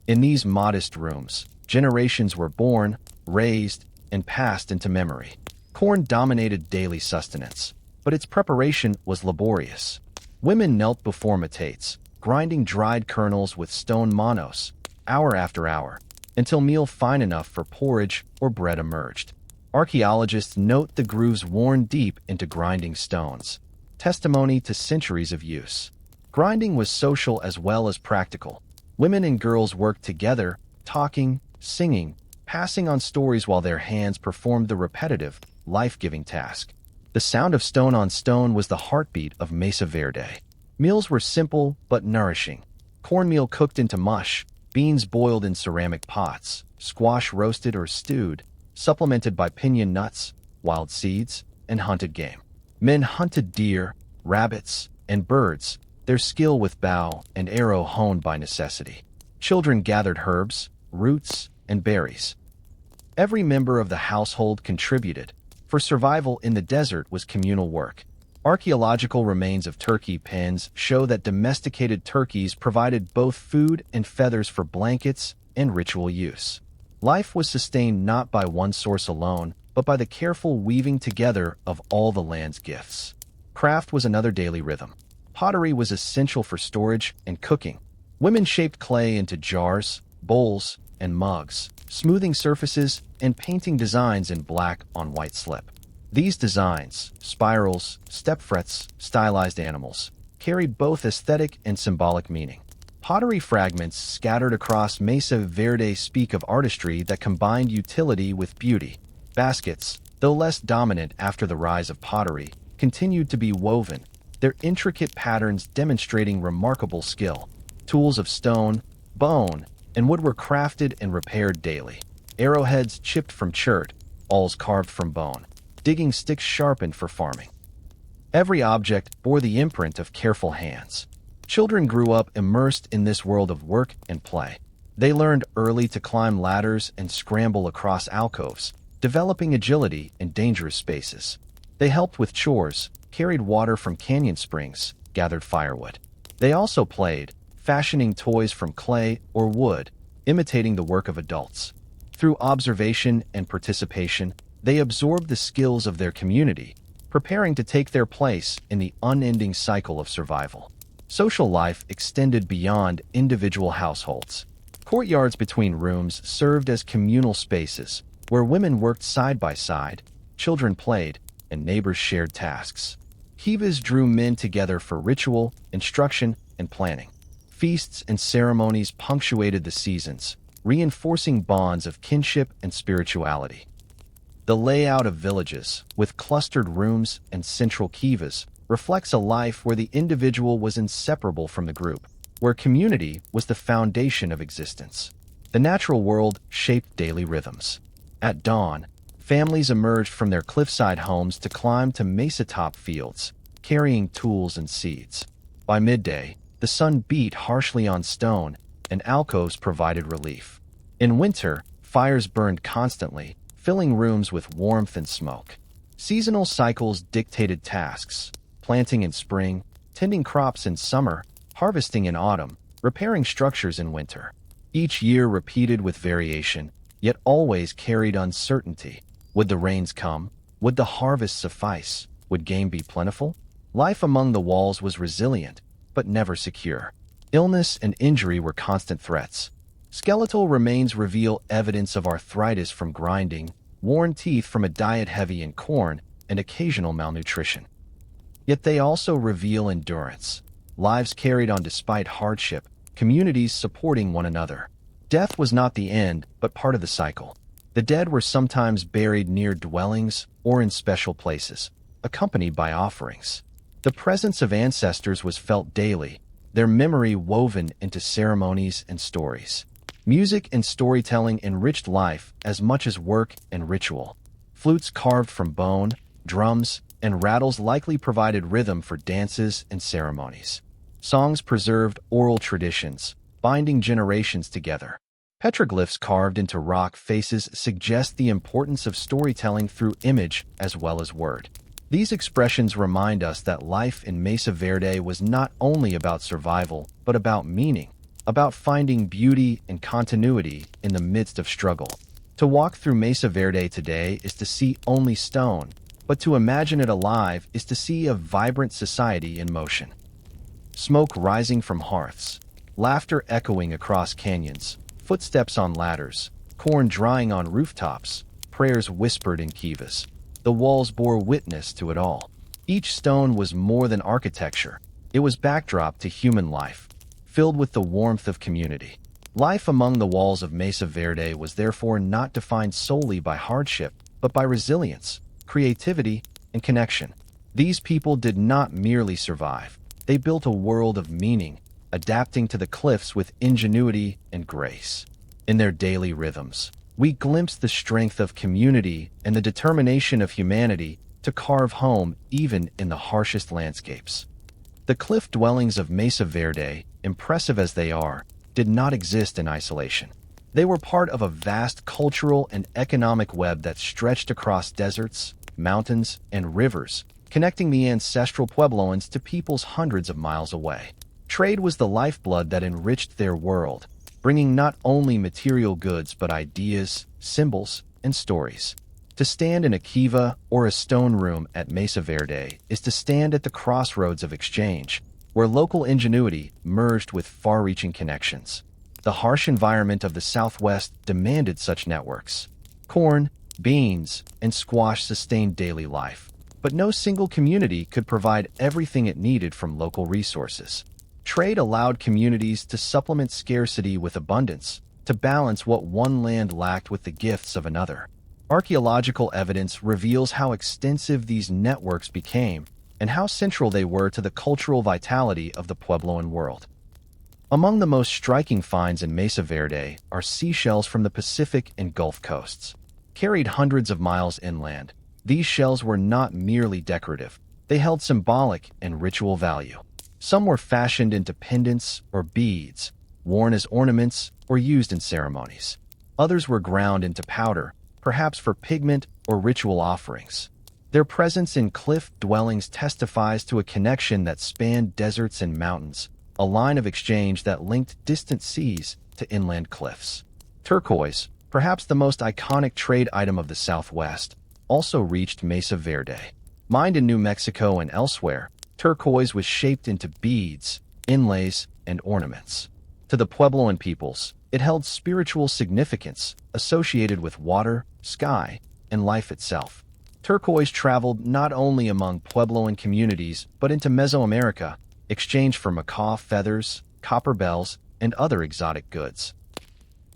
In these modest rooms, generations were born, raised, and passed into memory. Corn dominated daily sustenance, but its preparation was laborious. Women knelt before metates, grinding dried kernels with stone manos, hour after hour, until meal fine enough for porridge or bread emerged. Archaeologists note the grooves worn deep into grinding stones, testimony to centuries of use. Grinding was social as well as practical. Women and girls worked together, talking, singing, passing on stories while their hands performed the repetitive, life-giving task. The sound of stone on stone was the heartbeat of Mesa Verde. Meals were simple but nourishing. Cornmeal cooked into mush, beans boiled in ceramic pots, squash roasted or stewed, supplemented by piñon nuts, wild seeds, and hunted game. Men hunted deer, rabbits, and birds, their skill with bow and arrow honed by necessity. Children gathered herbs, roots, and berries. Every member of the household contributed, for survival in the desert was communal work. Archaeological remains of turkey pens show that domesticated turkeys provided both food and feathers for blankets and ritual use. Life was sustained not by one source alone, but by the careful weaving together of all the land's gifts. Craft was another daily rhythm. Pottery was essential for storage and cooking. Women shaped clay into jars, bowls, and mugs, smoothing surfaces and painting designs in black on white slip. These designs, spirals, step frets, stylized animals, carried both aesthetic and symbolic meaning. Pottery fragments scattered across Mesa Verde speak of artistry that combined utility with beauty. Baskets, though less dominant after the rise of pottery, continued to be woven, their intricate patterns demonstrating remarkable skill. Tools of stone, bone, and wood were crafted and repaired daily. Arrowheads chipped from chert, awls carved from bone, digging sticks sharpened for farming. Every object bore the imprint of careful hands. Children grew up immersed in this world of work and play. They learned early to climb ladders and scramble across alcoves, developing agility in dangerous spaces. They helped with chores, carried water from canyon springs, gathered firewood. They also played, fashioning toys from clay or wood, imitating the work of adults. Through observation and participation, they absorbed the skills of their community, preparing to take their place in the unending cycle of survival. Social life extended beyond individual households. Courtyards between rooms served as communal spaces, where women worked side by side, children played, and neighbors shared tasks. Kivas drew men together for ritual, instruction, and planning. Feasts and ceremonies punctuated the seasons, reinforcing bonds of kinship and spirituality. The layout of villages, with clustered rooms and central kivas, reflects a life where the individual was inseparable from the group, where community was the foundation of existence. The natural world shaped daily rhythms. At dawn, families emerged from their cliffside homes to climb to mesa-top fields, carrying tools and seeds. By midday, the sun beat harshly on stone, and alcoves provided relief. In winter, fires burned constantly, filling rooms with warmth and smoke. Seasonal cycles dictated tasks: planting in spring, tending crops in summer, harvesting in autumn, repairing structures in winter. Each year repeated with variation, yet always carried uncertainty. Would the rains come? Would the harvest suffice? Would game be plentiful? Life among the walls was resilient, but never secure. Illness and injury were constant threats. Skeletal remains reveal evidence of arthritis from grinding, worn teeth from a diet heavy in corn, and occasional malnutrition. Yet they also reveal endurance, lives carried on despite hardship, communities supporting one another. Death was not the end, but part of the cycle. The dead were sometimes buried near dwellings or in special places, accompanied by offerings. The presence of ancestors was felt daily, their memory woven into ceremonies and stories. Music and storytelling enriched life as much as work and ritual. Flutes carved from bone, drums, and rattles likely provided rhythm for dances and ceremonies. Songs preserved oral traditions, binding generations together. Petroglyphs carved into rock faces suggest the importance of storytelling through image as well as word. These expressions remind us that life in Mesa Verde was not only about survival, but about meaning, about finding beauty and continuity in the midst of struggle. To walk through Mesa Verde today is to see only stone, but to imagine it alive is to see a vibrant society in motion. Smoke rising from hearths, laughter echoing across canyons, footsteps on ladders, corn drying on rooftops, prayers whispered in kivas. The walls bore witness to it all. Each stone was more than architecture. It was backdrop to human life, filled with the warmth of community. Life among the walls of Mesa Verde was therefore not defined solely by hardship, but by resilience, creativity, and connection. These people did not merely survive. They built a world of meaning, adapting to the cliffs with ingenuity and grace. In their daily rhythms, we glimpse the strength of community and the determination of humanity to carve home even in the harshest landscapes. The cliff dwellings of Mesa Verde, impressive as they are, did not exist in isolation. They were part of a vast cultural and economic web that stretched across deserts, mountains, and rivers, connecting the ancestral Puebloans to peoples hundreds of miles away. Trade was the lifeblood that enriched their world, bringing not only material goods but ideas, symbols, and stories. To stand in a kiva or a stone room at Mesa Verde is to stand at the crossroads of exchange, where local ingenuity merged with far-reaching connections. The harsh environment of the Southwest demanded such networks. Corn, beans, and squash sustained daily life, but no single community could provide everything it needed from local resources. Trade allowed communities to supplement scarcity with abundance, to balance what one land lacked with the gifts of another. Archaeological evidence reveals how extensive these networks became and how central they were to the cultural vitality of the Puebloan world. Among the most striking finds in Mesa Verde are seashells from the Pacific and Gulf coasts. Carried hundreds of miles inland, these shells were not merely decorative. They held symbolic and ritual value. Some were fashioned into pendants or beads, worn as ornaments or used in ceremonies. Others were ground into powder, perhaps for pigment or ritual offerings. Their presence in cliff dwellings testifies to a connection that spanned deserts and mountains, a line of exchange that linked distant seas to inland cliffs. Turquoise, perhaps the most iconic trade item of the Southwest, also reached Mesa Verde. Mined in New Mexico and elsewhere, turquoise was shaped into beads, inlays, and ornaments. To the Puebloan peoples, it held spiritual significance associated with water, sky, and life itself. Turquoise traveled not only among Puebloan communities but into Mesoamerica, exchanged for macaw feathers, copper bells, and other exotic goods.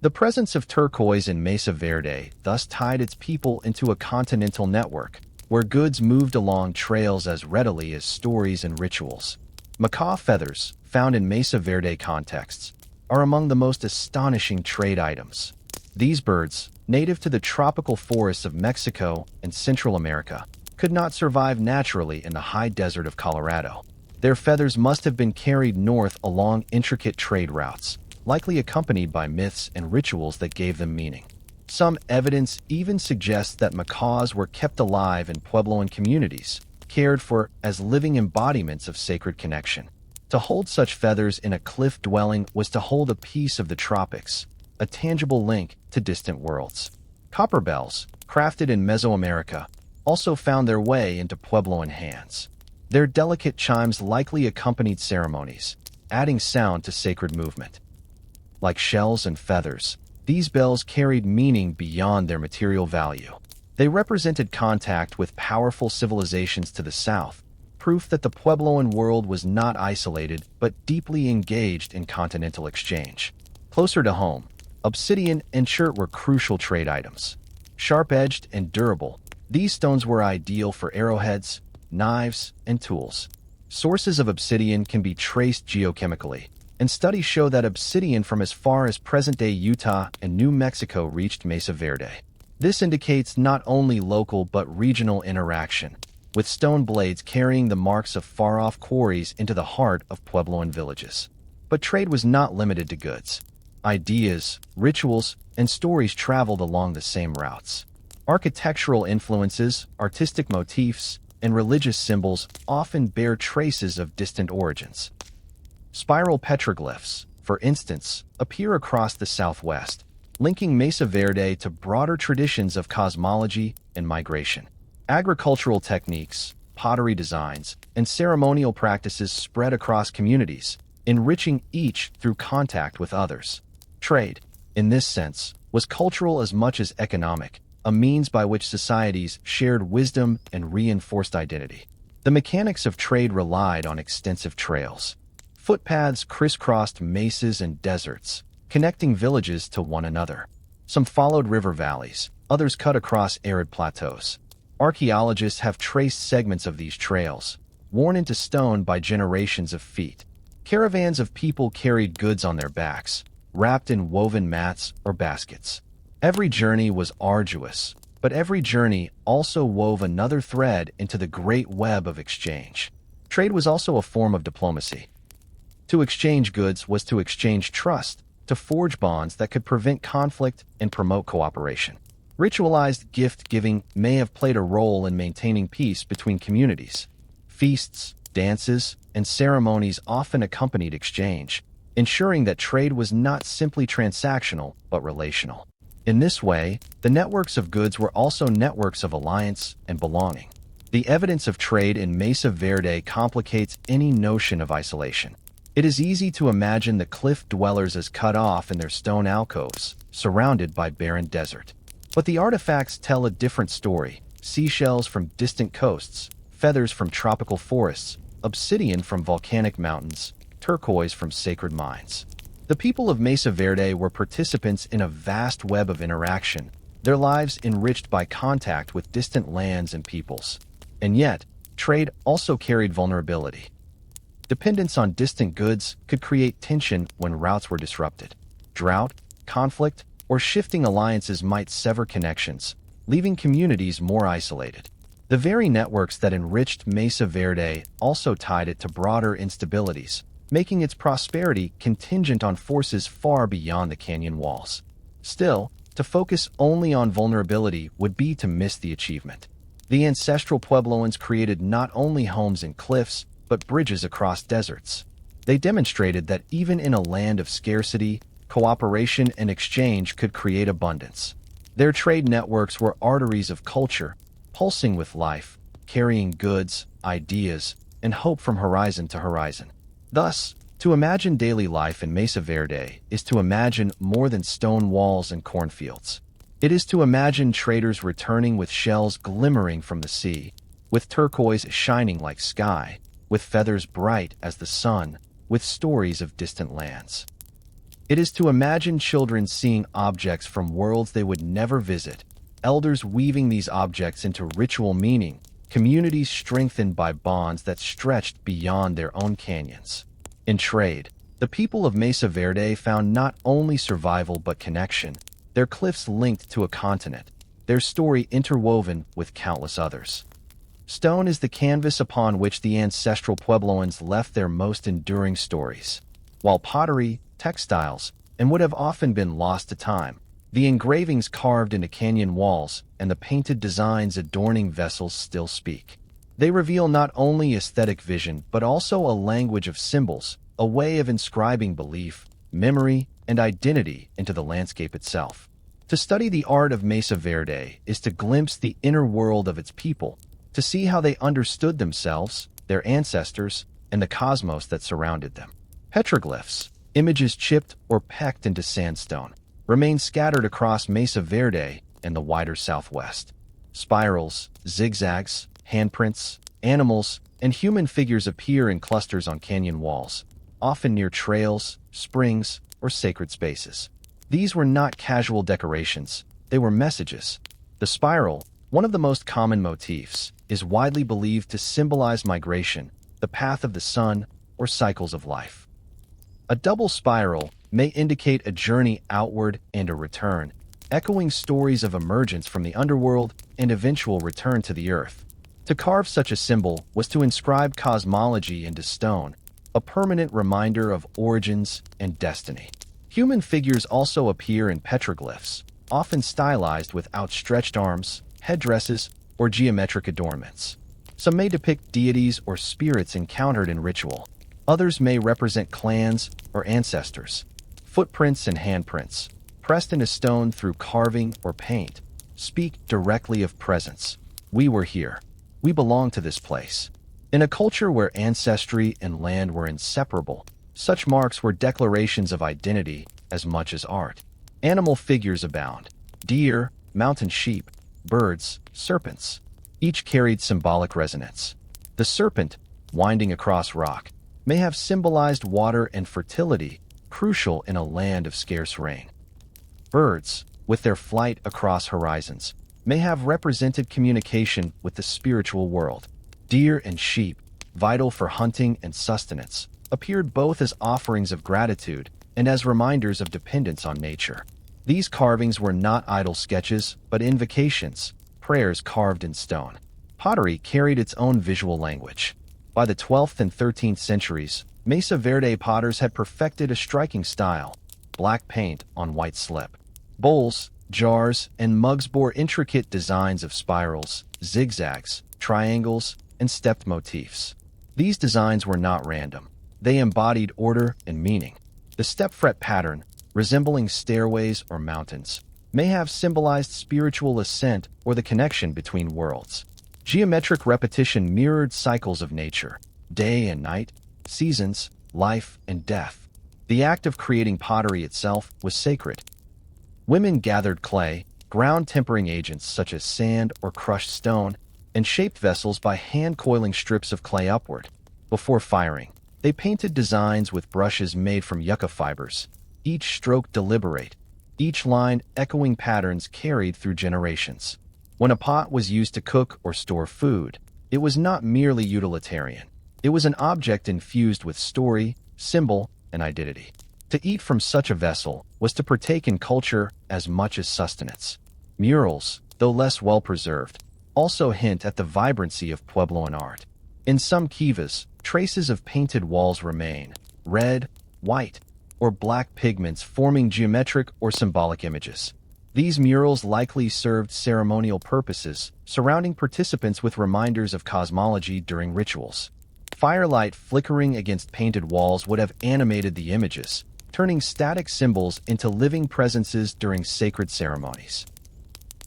The presence of turquoise in Mesa Verde thus tied its people into a continental network, where goods moved along trails as readily as stories and rituals. Macaw feathers, found in Mesa Verde contexts, are among the most astonishing trade items. These birds, native to the tropical forests of Mexico and Central America, could not survive naturally in the high desert of Colorado. Their feathers must have been carried north along intricate trade routes, likely accompanied by myths and rituals that gave them meaning. Some evidence even suggests that macaws were kept alive in Puebloan communities, cared for as living embodiments of sacred connection. To hold such feathers in a cliff dwelling was to hold a piece of the tropics, a tangible link to distant worlds. Copper bells, crafted in Mesoamerica, also found their way into Puebloan hands. Their delicate chimes likely accompanied ceremonies, adding sound to sacred movement. Like shells and feathers, these bells carried meaning beyond their material value. They represented contact with powerful civilizations to the south, proof that the Puebloan world was not isolated but deeply engaged in continental exchange. Closer to home, obsidian and chert were crucial trade items. Sharp-edged and durable, these stones were ideal for arrowheads, knives, and tools. Sources of obsidian can be traced geochemically, and studies show that obsidian from as far as present-day Utah and New Mexico reached Mesa Verde. This indicates not only local but regional interaction, with stone blades carrying the marks of far-off quarries into the heart of Puebloan villages. But trade was not limited to goods. Ideas, rituals, and stories traveled along the same routes. Architectural influences, artistic motifs, and religious symbols often bear traces of distant origins. Spiral petroglyphs, for instance, appear across the southwest, linking Mesa Verde to broader traditions of cosmology and migration. Agricultural techniques, pottery designs, and ceremonial practices spread across communities, enriching each through contact with others. Trade, in this sense, was cultural as much as economic, a means by which societies shared wisdom and reinforced identity. The mechanics of trade relied on extensive trails. Footpaths crisscrossed mesas and deserts, connecting villages to one another. Some followed river valleys, others cut across arid plateaus. Archaeologists have traced segments of these trails, worn into stone by generations of feet. Caravans of people carried goods on their backs, wrapped in woven mats or baskets. Every journey was arduous, but every journey also wove another thread into the great web of exchange. Trade was also a form of diplomacy. To exchange goods was to exchange trust, to forge bonds that could prevent conflict and promote cooperation. Ritualized gift-giving may have played a role in maintaining peace between communities. Feasts, dances, and ceremonies often accompanied exchange, ensuring that trade was not simply transactional but relational. In this way, the networks of goods were also networks of alliance and belonging. The evidence of trade in Mesa Verde complicates any notion of isolation. It is easy to imagine the cliff dwellers as cut off in their stone alcoves, surrounded by barren desert. But the artifacts tell a different story. Seashells from distant coasts, feathers from tropical forests, obsidian from volcanic mountains, turquoise from sacred mines. The people of Mesa Verde were participants in a vast web of interaction, their lives enriched by contact with distant lands and peoples. And yet, trade also carried vulnerability. Dependence on distant goods could create tension when routes were disrupted. Drought, conflict, or shifting alliances might sever connections, leaving communities more isolated. The very networks that enriched Mesa Verde also tied it to broader instabilities, making its prosperity contingent on forces far beyond the canyon walls. Still, to focus only on vulnerability would be to miss the achievement. The ancestral Puebloans created not only homes in cliffs, but bridges across deserts. They demonstrated that even in a land of scarcity, cooperation and exchange could create abundance. Their trade networks were arteries of culture, pulsing with life, carrying goods, ideas, and hope from horizon to horizon. Thus, to imagine daily life in Mesa Verde is to imagine more than stone walls and cornfields. It is to imagine traders returning with shells glimmering from the sea, with turquoise shining like sky, with feathers bright as the sun, with stories of distant lands. It is to imagine children seeing objects from worlds they would never visit, elders weaving these objects into ritual meaning, communities strengthened by bonds that stretched beyond their own canyons. In trade, the people of Mesa Verde found not only survival but connection, their cliffs linked to a continent, their story interwoven with countless others. Stone is the canvas upon which the ancestral Puebloans left their most enduring stories. While pottery, textiles, and would have often been lost to time, the engravings carved into canyon walls and the painted designs adorning vessels still speak. They reveal not only aesthetic vision but also a language of symbols, a way of inscribing belief, memory, and identity into the landscape itself. To study the art of Mesa Verde is to glimpse the inner world of its people, to see how they understood themselves, their ancestors, and the cosmos that surrounded them. Petroglyphs, images chipped or pecked into sandstone, remain scattered across Mesa Verde and the wider southwest. Spirals, zigzags, handprints, animals, and human figures appear in clusters on canyon walls, often near trails, springs, or sacred spaces. These were not casual decorations, they were messages. The spiral, one of the most common motifs, is widely believed to symbolize migration, the path of the sun, or cycles of life. A double spiral may indicate a journey outward and a return, echoing stories of emergence from the underworld and eventual return to the earth. To carve such a symbol was to inscribe cosmology into stone, a permanent reminder of origins and destiny. Human figures also appear in petroglyphs, often stylized with outstretched arms, headdresses, or geometric adornments. Some may depict deities or spirits encountered in ritual. Others may represent clans or ancestors. Footprints and handprints, pressed into stone through carving or paint, speak directly of presence. We were here. We belong to this place. In a culture where ancestry and land were inseparable, such marks were declarations of identity as much as art. Animal figures abound: deer, mountain sheep, birds, serpents. Each carried symbolic resonance. The serpent, winding across rock, may have symbolized water and fertility, crucial in a land of scarce rain. Birds, with their flight across horizons, may have represented communication with the spiritual world. Deer and sheep, vital for hunting and sustenance, appeared both as offerings of gratitude and as reminders of dependence on nature. These carvings were not idle sketches, but invocations, prayers carved in stone. Pottery carried its own visual language. By the 12th and 13th centuries, Mesa Verde potters had perfected a striking style: black paint on white slip. Bowls, jars, and mugs bore intricate designs of spirals, zigzags, triangles, and stepped motifs. These designs were not random. They embodied order and meaning. The step fret pattern, resembling stairways or mountains, may have symbolized spiritual ascent or the connection between worlds. Geometric repetition mirrored cycles of nature: day and night, seasons, life and death. The act of creating pottery itself was sacred. Women gathered clay, ground tempering agents such as sand or crushed stone, and shaped vessels by hand coiling strips of clay upward. Before firing, they painted designs with brushes made from yucca fibers, each stroke deliberate, each line echoing patterns carried through generations. When a pot was used to cook or store food, it was not merely utilitarian. It was an object infused with story, symbol, and identity. To eat from such a vessel was to partake in culture as much as sustenance. Murals, though less well-preserved, also hint at the vibrancy of Puebloan art. In some kivas, traces of painted walls remain: red, white, or black pigments forming geometric or symbolic images. These murals likely served ceremonial purposes, surrounding participants with reminders of cosmology during rituals. Firelight flickering against painted walls would have animated the images, turning static symbols into living presences during sacred ceremonies.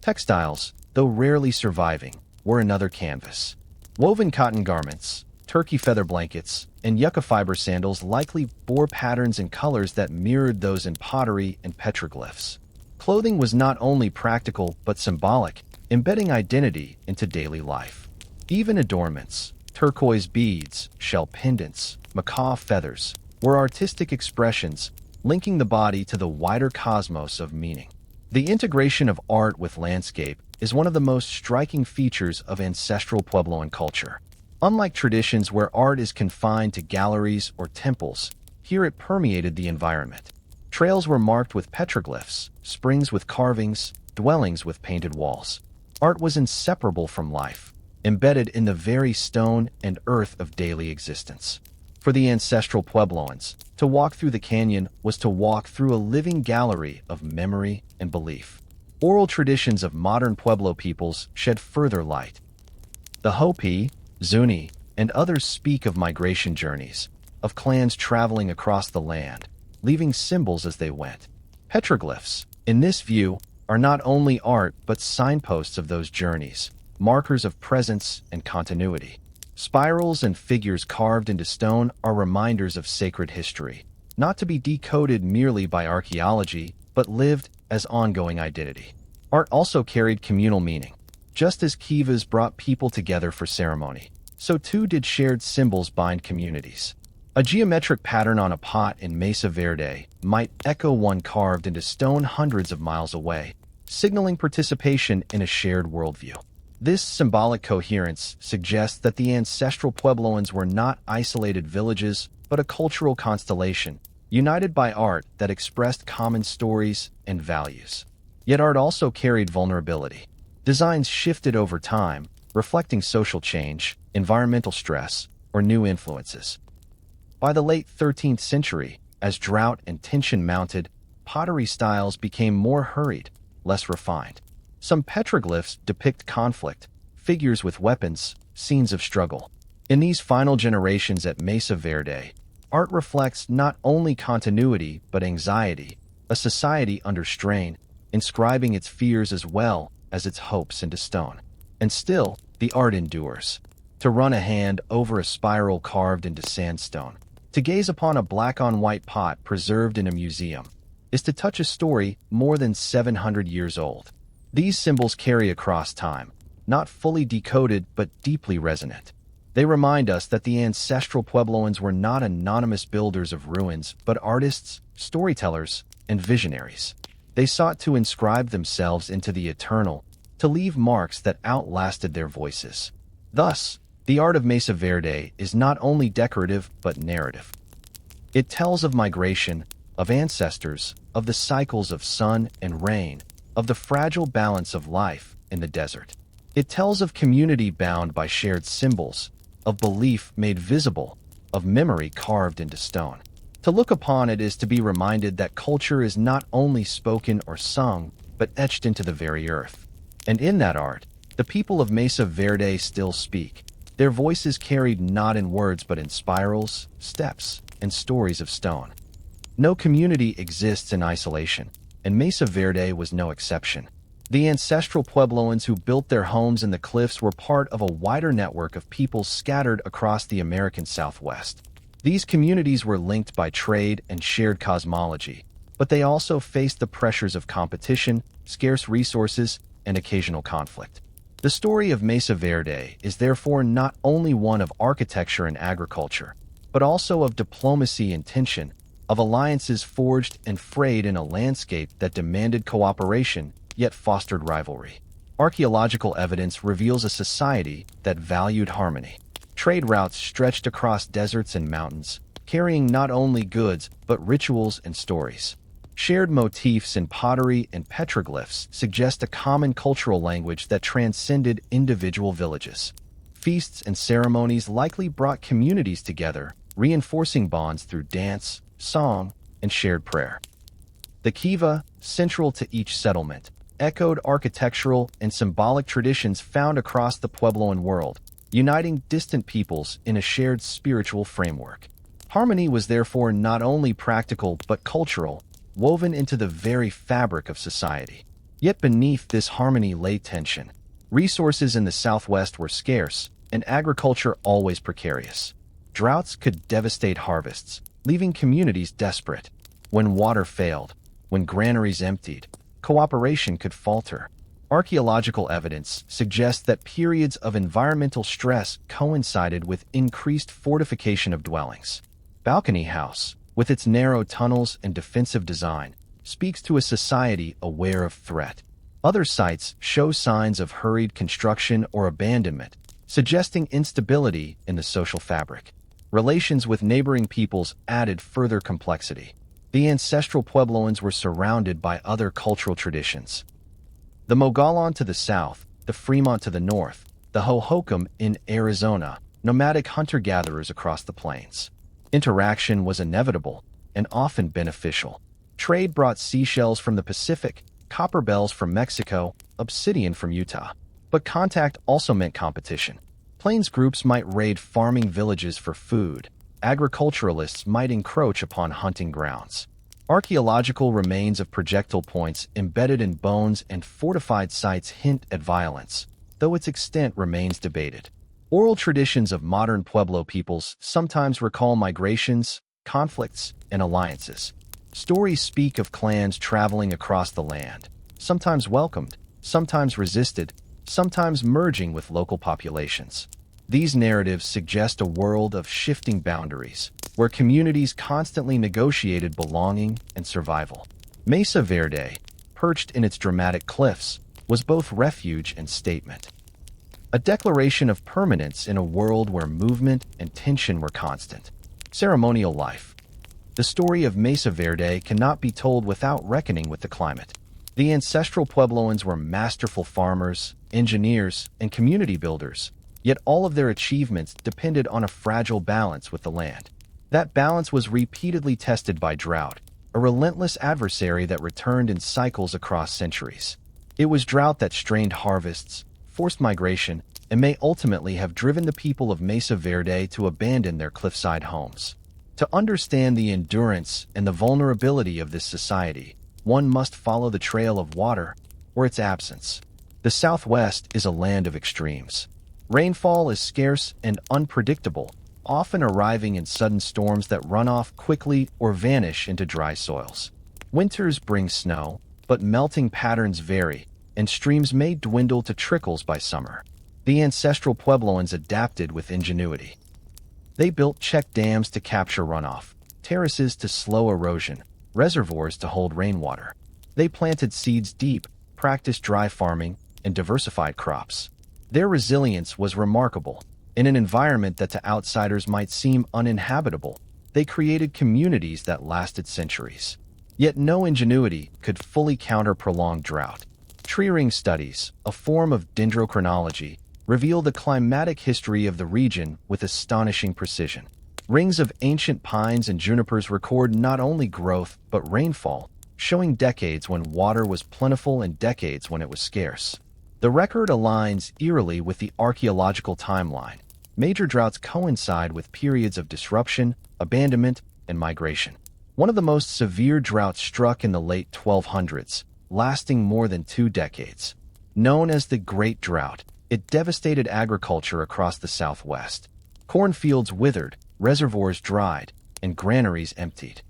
Textiles, though rarely surviving, were another canvas. Woven cotton garments, turkey feather blankets, and yucca fiber sandals likely bore patterns and colors that mirrored those in pottery and petroglyphs. Clothing was not only practical but symbolic, embedding identity into daily life. Even adornments, turquoise beads, shell pendants, macaw feathers, were artistic expressions, linking the body to the wider cosmos of meaning. The integration of art with landscape is one of the most striking features of ancestral Puebloan culture. Unlike traditions where art is confined to galleries or temples, here it permeated the environment. Trails were marked with petroglyphs, springs with carvings, dwellings with painted walls. Art was inseparable from life, embedded in the very stone and earth of daily existence. For the ancestral Puebloans, to walk through the canyon was to walk through a living gallery of memory and belief. Oral traditions of modern Pueblo peoples shed further light. The Hopi, Zuni, and others speak of migration journeys, of clans traveling across the land, leaving symbols as they went. Petroglyphs, in this view, are not only art but signposts of those journeys, markers of presence and continuity. Spirals and figures carved into stone are reminders of sacred history, not to be decoded merely by archaeology, but lived as ongoing identity. Art also carried communal meaning. Just as kivas brought people together for ceremony, so too did shared symbols bind communities. A geometric pattern on a pot in Mesa Verde might echo one carved into stone hundreds of miles away, signaling participation in a shared worldview. This symbolic coherence suggests that the ancestral Puebloans were not isolated villages, but a cultural constellation, united by art that expressed common stories and values. Yet art also carried vulnerability. Designs shifted over time, reflecting social change, environmental stress, or new influences. By the late 13th century, as drought and tension mounted, pottery styles became more hurried, less refined. Some petroglyphs depict conflict, figures with weapons, scenes of struggle. In these final generations at Mesa Verde, art reflects not only continuity but anxiety, a society under strain, inscribing its fears as well as its hopes into stone. And still, the art endures. To run a hand over a spiral carved into sandstone, to gaze upon a black-on-white pot preserved in a museum, is to touch a story more than 700 years old. These symbols carry across time, not fully decoded but deeply resonant. They remind us that the ancestral Puebloans were not anonymous builders of ruins, but artists, storytellers, and visionaries. They sought to inscribe themselves into the eternal, to leave marks that outlasted their voices. Thus, the art of Mesa Verde is not only decorative but narrative. It tells of migration, of ancestors, of the cycles of sun and rain, of the fragile balance of life in the desert. It tells of community bound by shared symbols, of belief made visible, of memory carved into stone. To look upon it is to be reminded that culture is not only spoken or sung, but etched into the very earth. And in that art, the people of Mesa Verde still speak, their voices carried not in words but in spirals, steps, and stories of stone. No community exists in isolation, and Mesa Verde was no exception. The ancestral Puebloans who built their homes in the cliffs were part of a wider network of peoples scattered across the American Southwest. These communities were linked by trade and shared cosmology, but they also faced the pressures of competition, scarce resources, and occasional conflict. The story of Mesa Verde is therefore not only one of architecture and agriculture, but also of diplomacy and tension, of alliances forged and frayed in a landscape that demanded cooperation yet fostered rivalry. Archaeological evidence reveals a society that valued harmony. Trade routes stretched across deserts and mountains, carrying not only goods but rituals and stories. Shared motifs in pottery and petroglyphs suggest a common cultural language that transcended individual villages. Feasts and ceremonies likely brought communities together, reinforcing bonds through dance, song, and shared prayer. The kiva, central to each settlement, echoed architectural and symbolic traditions found across the Puebloan world, uniting distant peoples in a shared spiritual framework. Harmony was therefore not only practical but cultural, woven into the very fabric of society. Yet beneath this harmony lay tension. Resources in the Southwest were scarce, and agriculture always precarious. Droughts could devastate harvests, leaving communities desperate. When water failed, when granaries emptied, cooperation could falter. Archaeological evidence suggests that periods of environmental stress coincided with increased fortification of dwellings. Balcony House, with its narrow tunnels and defensive design, speaks to a society aware of threat. Other sites show signs of hurried construction or abandonment, suggesting instability in the social fabric. Relations with neighboring peoples added further complexity. The ancestral Puebloans were surrounded by other cultural traditions. The Mogollon to the south, the Fremont to the north, the Hohokam in Arizona, nomadic hunter-gatherers across the plains. Interaction was inevitable and often beneficial. Trade brought seashells from the Pacific, copper bells from Mexico, obsidian from Utah. But contact also meant competition. Plains groups might raid farming villages for food. Agriculturalists might encroach upon hunting grounds. Archaeological remains of projectile points embedded in bones and fortified sites hint at violence, though its extent remains debated. Oral traditions of modern Pueblo peoples sometimes recall migrations, conflicts, and alliances. Stories speak of clans traveling across the land, sometimes welcomed, sometimes resisted, sometimes merging with local populations. These narratives suggest a world of shifting boundaries, where communities constantly negotiated belonging and survival. Mesa Verde, perched in its dramatic cliffs, was both refuge and statement. A declaration of permanence in a world where movement and tension were constant. Ceremonial life. The story of Mesa Verde cannot be told without reckoning with the climate. The ancestral Puebloans were masterful farmers, engineers, and community builders, yet all of their achievements depended on a fragile balance with the land. That balance was repeatedly tested by drought, a relentless adversary that returned in cycles across centuries. It was drought that strained harvests, forced migration, and may ultimately have driven the people of Mesa Verde to abandon their cliffside homes. To understand the endurance and the vulnerability of this society, one must follow the trail of water or its absence. The Southwest is a land of extremes. Rainfall is scarce and unpredictable, often arriving in sudden storms that run off quickly or vanish into dry soils. Winters bring snow, but melting patterns vary, and streams may dwindle to trickles by summer. The ancestral Puebloans adapted with ingenuity. They built check dams to capture runoff, terraces to slow erosion, reservoirs to hold rainwater. They planted seeds deep, practiced dry farming, and diversified crops. Their resilience was remarkable. In an environment that to outsiders might seem uninhabitable, they created communities that lasted centuries. Yet no ingenuity could fully counter prolonged drought. Tree ring studies, a form of dendrochronology, reveal the climatic history of the region with astonishing precision. Rings of ancient pines and junipers record not only growth but rainfall, showing decades when water was plentiful and decades when it was scarce. The record aligns eerily with the archaeological timeline. Major droughts coincide with periods of disruption, abandonment, and migration. One of the most severe droughts struck in the late 1200s, lasting more than 2 decades. Known as the Great Drought, it devastated agriculture across the Southwest. Cornfields withered, reservoirs dried, and granaries emptied.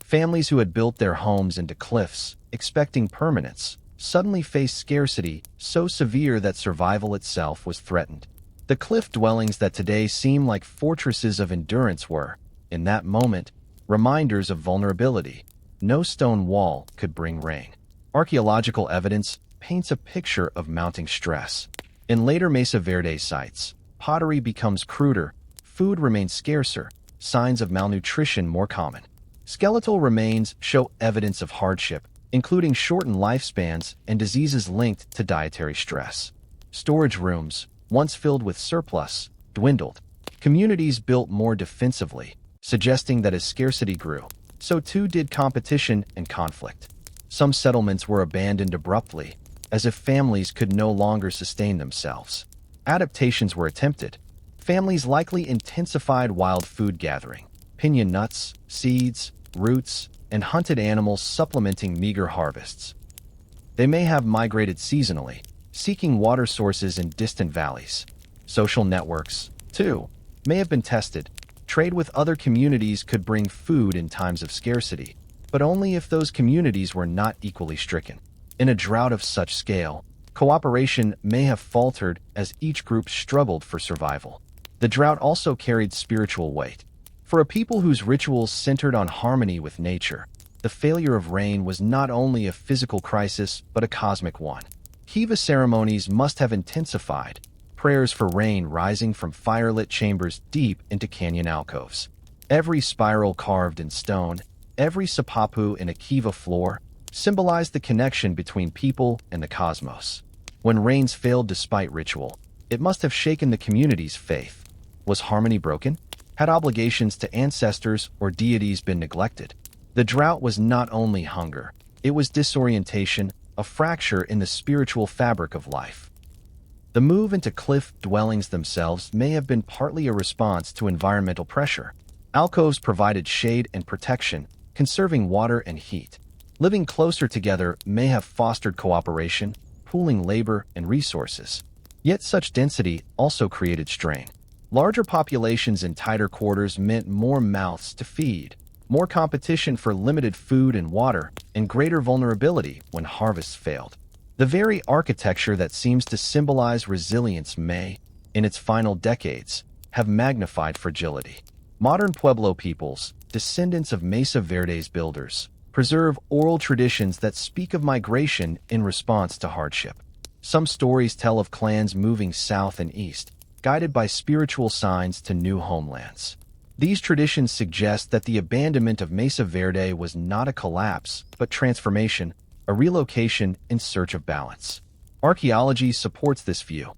Families who had built their homes into cliffs, expecting permanence, suddenly faced scarcity so severe that survival itself was threatened. The cliff dwellings that today seem like fortresses of endurance were, in that moment, reminders of vulnerability. No stone wall could bring rain. Archaeological evidence paints a picture of mounting stress. In later Mesa Verde sites, pottery becomes cruder, food remains scarcer, signs of malnutrition more common. Skeletal remains show evidence of hardship, including shortened lifespans and diseases linked to dietary stress. Storage rooms, once filled with surplus, dwindled. Communities built more defensively, suggesting that as scarcity grew, so too did competition and conflict. Some settlements were abandoned abruptly, as if families could no longer sustain themselves. Adaptations were attempted. Families likely intensified wild food gathering, pinyon nuts, seeds, roots, and hunted animals supplementing meager harvests. They may have migrated seasonally, seeking water sources in distant valleys. Social networks, too, may have been tested. Trade with other communities could bring food in times of scarcity, but only if those communities were not equally stricken. In a drought of such scale, cooperation may have faltered as each group struggled for survival. The drought also carried spiritual weight. For a people whose rituals centered on harmony with nature, the failure of rain was not only a physical crisis but a cosmic one. Kiva ceremonies must have intensified, prayers for rain rising from firelit chambers deep into canyon alcoves. Every spiral carved in stone, every sapapu in a kiva floor, symbolized the connection between people and the cosmos. When rains failed despite ritual, it must have shaken the community's faith. Was harmony broken? Had obligations to ancestors or deities been neglected? The drought was not only hunger, it was disorientation, a fracture in the spiritual fabric of life. The move into cliff dwellings themselves may have been partly a response to environmental pressure. Alcoves provided shade and protection, conserving water and heat. Living closer together may have fostered cooperation, pooling labor and resources. Yet such density also created strain. Larger populations in tighter quarters meant more mouths to feed, more competition for limited food and water, and greater vulnerability when harvests failed. The very architecture that seems to symbolize resilience may, in its final decades, have magnified fragility. Modern Pueblo peoples, descendants of Mesa Verde's builders, preserve oral traditions that speak of migration in response to hardship. Some stories tell of clans moving south and east, guided by spiritual signs to new homelands. These traditions suggest that the abandonment of Mesa Verde was not a collapse, but transformation, a relocation in search of balance. Archaeology supports this view.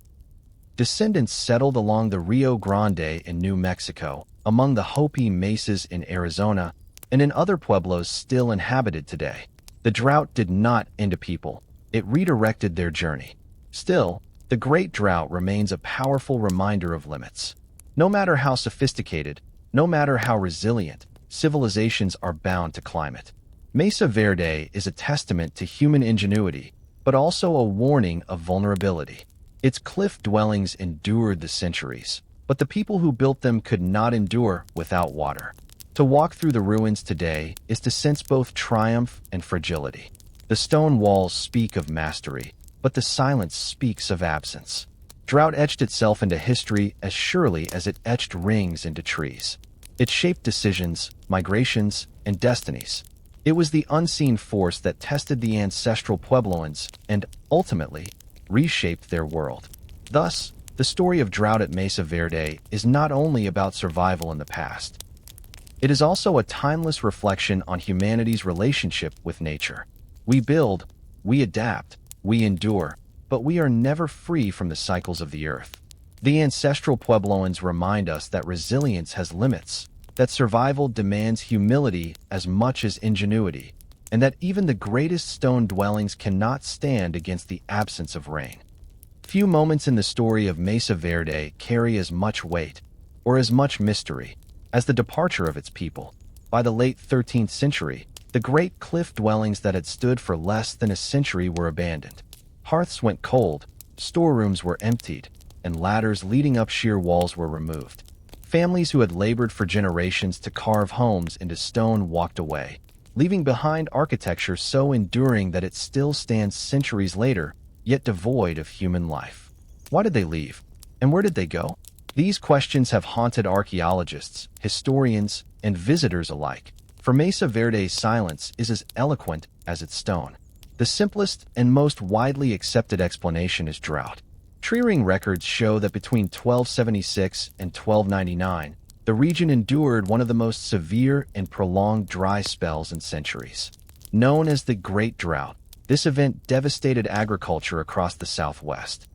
Descendants settled along the Rio Grande in New Mexico, among the Hopi mesas in Arizona, and in other pueblos still inhabited today. The drought did not end a people, it redirected their journey. Still, the Great Drought remains a powerful reminder of limits. No matter how sophisticated, no matter how resilient, civilizations are bound to climate. Mesa Verde is a testament to human ingenuity, but also a warning of vulnerability. Its cliff dwellings endured the centuries, but the people who built them could not endure without water. To walk through the ruins today is to sense both triumph and fragility. The stone walls speak of mastery, but the silence speaks of absence. Drought etched itself into history as surely as it etched rings into trees. It shaped decisions, migrations, and destinies. It was the unseen force that tested the ancestral Puebloans and, ultimately, reshaped their world. Thus, the story of drought at Mesa Verde is not only about survival in the past. It is also a timeless reflection on humanity's relationship with nature. We build, we adapt, we endure, but we are never free from the cycles of the earth. The ancestral Puebloans remind us that resilience has limits, that survival demands humility as much as ingenuity, and that even the greatest stone dwellings cannot stand against the absence of rain. Few moments in the story of Mesa Verde carry as much weight, or as much mystery, as the departure of its people. By the late 13th century, the great cliff dwellings that had stood for less than a century were abandoned. Hearths went cold, storerooms were emptied, and ladders leading up sheer walls were removed. Families who had labored for generations to carve homes into stone walked away, leaving behind architecture so enduring that it still stands centuries later, yet devoid of human life. Why did they leave? And where did they go? These questions have haunted archaeologists, historians, and visitors alike, for Mesa Verde's silence is as eloquent as its stone. The simplest and most widely accepted explanation is drought. Tree ring records show that between 1276 and 1299, the region endured one of the most severe and prolonged dry spells in centuries. Known as the Great Drought, this event devastated agriculture across the Southwest.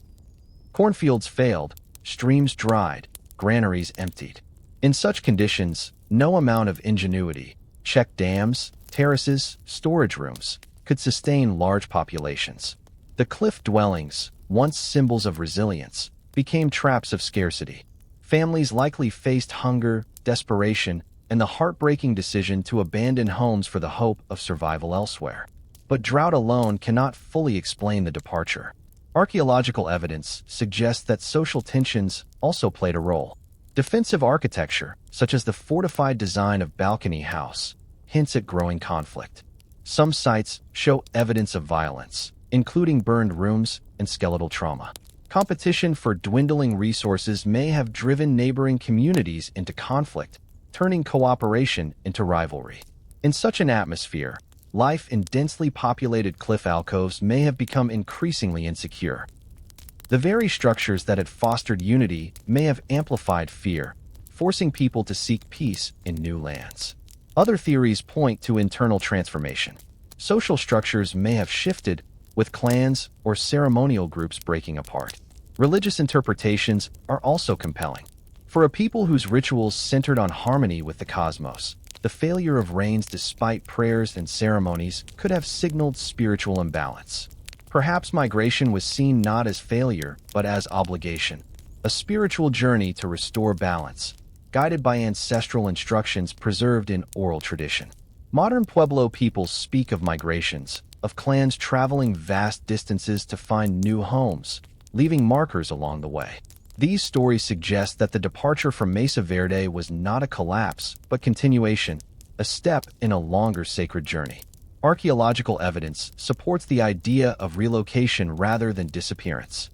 Cornfields failed, streams dried, granaries emptied. In such conditions, no amount of ingenuity, check dams, terraces, storage rooms, could sustain large populations. The cliff dwellings, once symbols of resilience, became traps of scarcity. Families likely faced hunger, desperation, and the heartbreaking decision to abandon homes for the hope of survival elsewhere. But drought alone cannot fully explain the departure. Archaeological evidence suggests that social tensions also played a role. Defensive architecture, such as the fortified design of Balcony House, hints at growing conflict. Some sites show evidence of violence, including burned rooms and skeletal trauma. Competition for dwindling resources may have driven neighboring communities into conflict, turning cooperation into rivalry. In such an atmosphere, life in densely populated cliff alcoves may have become increasingly insecure. The very structures that had fostered unity may have amplified fear, forcing people to seek peace in new lands. Other theories point to internal transformation. Social structures may have shifted, with clans or ceremonial groups breaking apart. Religious interpretations are also compelling. For a people whose rituals centered on harmony with the cosmos, the failure of rains despite prayers and ceremonies could have signaled spiritual imbalance. Perhaps migration was seen not as failure, but as obligation, a spiritual journey to restore balance, guided by ancestral instructions preserved in oral tradition. Modern Pueblo peoples speak of migrations, of clans traveling vast distances to find new homes, leaving markers along the way. These stories suggest that the departure from Mesa Verde was not a collapse, but continuation, a step in a longer sacred journey. Archaeological evidence supports the idea of relocation rather than disappearance.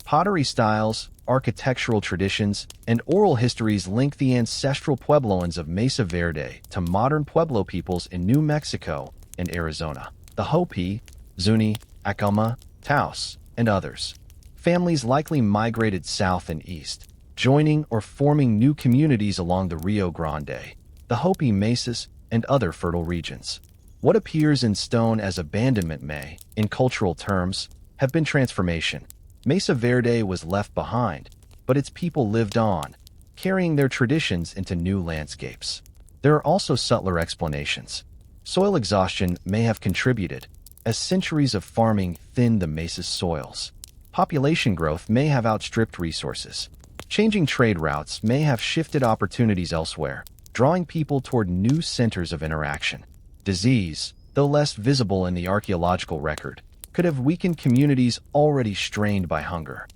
Pottery styles, architectural traditions, and oral histories link the ancestral Puebloans of Mesa Verde to modern Pueblo peoples in New Mexico and Arizona. The Hopi, Zuni, Acoma, Taos, and others. Families likely migrated south and east, joining or forming new communities along the Rio Grande, the Hopi Mesas, and other fertile regions. What appears in stone as abandonment may, in cultural terms, have been transformation. Mesa Verde was left behind, but its people lived on, carrying their traditions into new landscapes. There are also subtler explanations. Soil exhaustion may have contributed, as centuries of farming thinned the mesa's soils. Population growth may have outstripped resources. Changing trade routes may have shifted opportunities elsewhere, drawing people toward new centers of interaction. Disease, though less visible in the archaeological record, could have weakened communities already strained by hunger.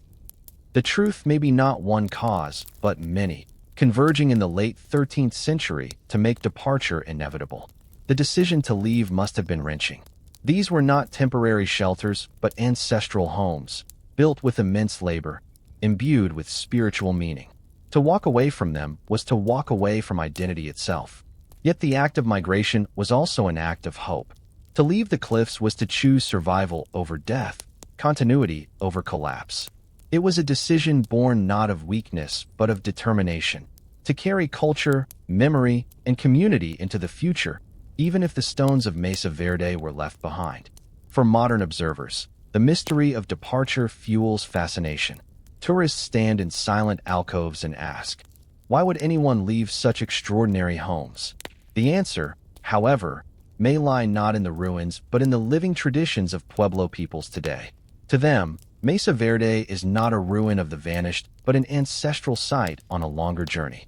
The truth may be not one cause, but many, converging in the late 13th century to make departure inevitable. The decision to leave must have been wrenching. These were not temporary shelters, but ancestral homes, built with immense labor, imbued with spiritual meaning. To walk away from them was to walk away from identity itself. Yet the act of migration was also an act of hope. To leave the cliffs was to choose survival over death, continuity over collapse. It was a decision born not of weakness, but of determination, to carry culture, memory, and community into the future, even if the stones of Mesa Verde were left behind. For modern observers, the mystery of departure fuels fascination. Tourists stand in silent alcoves and ask, why would anyone leave such extraordinary homes? The answer, however, may lie not in the ruins, but in the living traditions of Pueblo peoples today. To them, Mesa Verde is not a ruin of the vanished, but an ancestral site on a longer journey.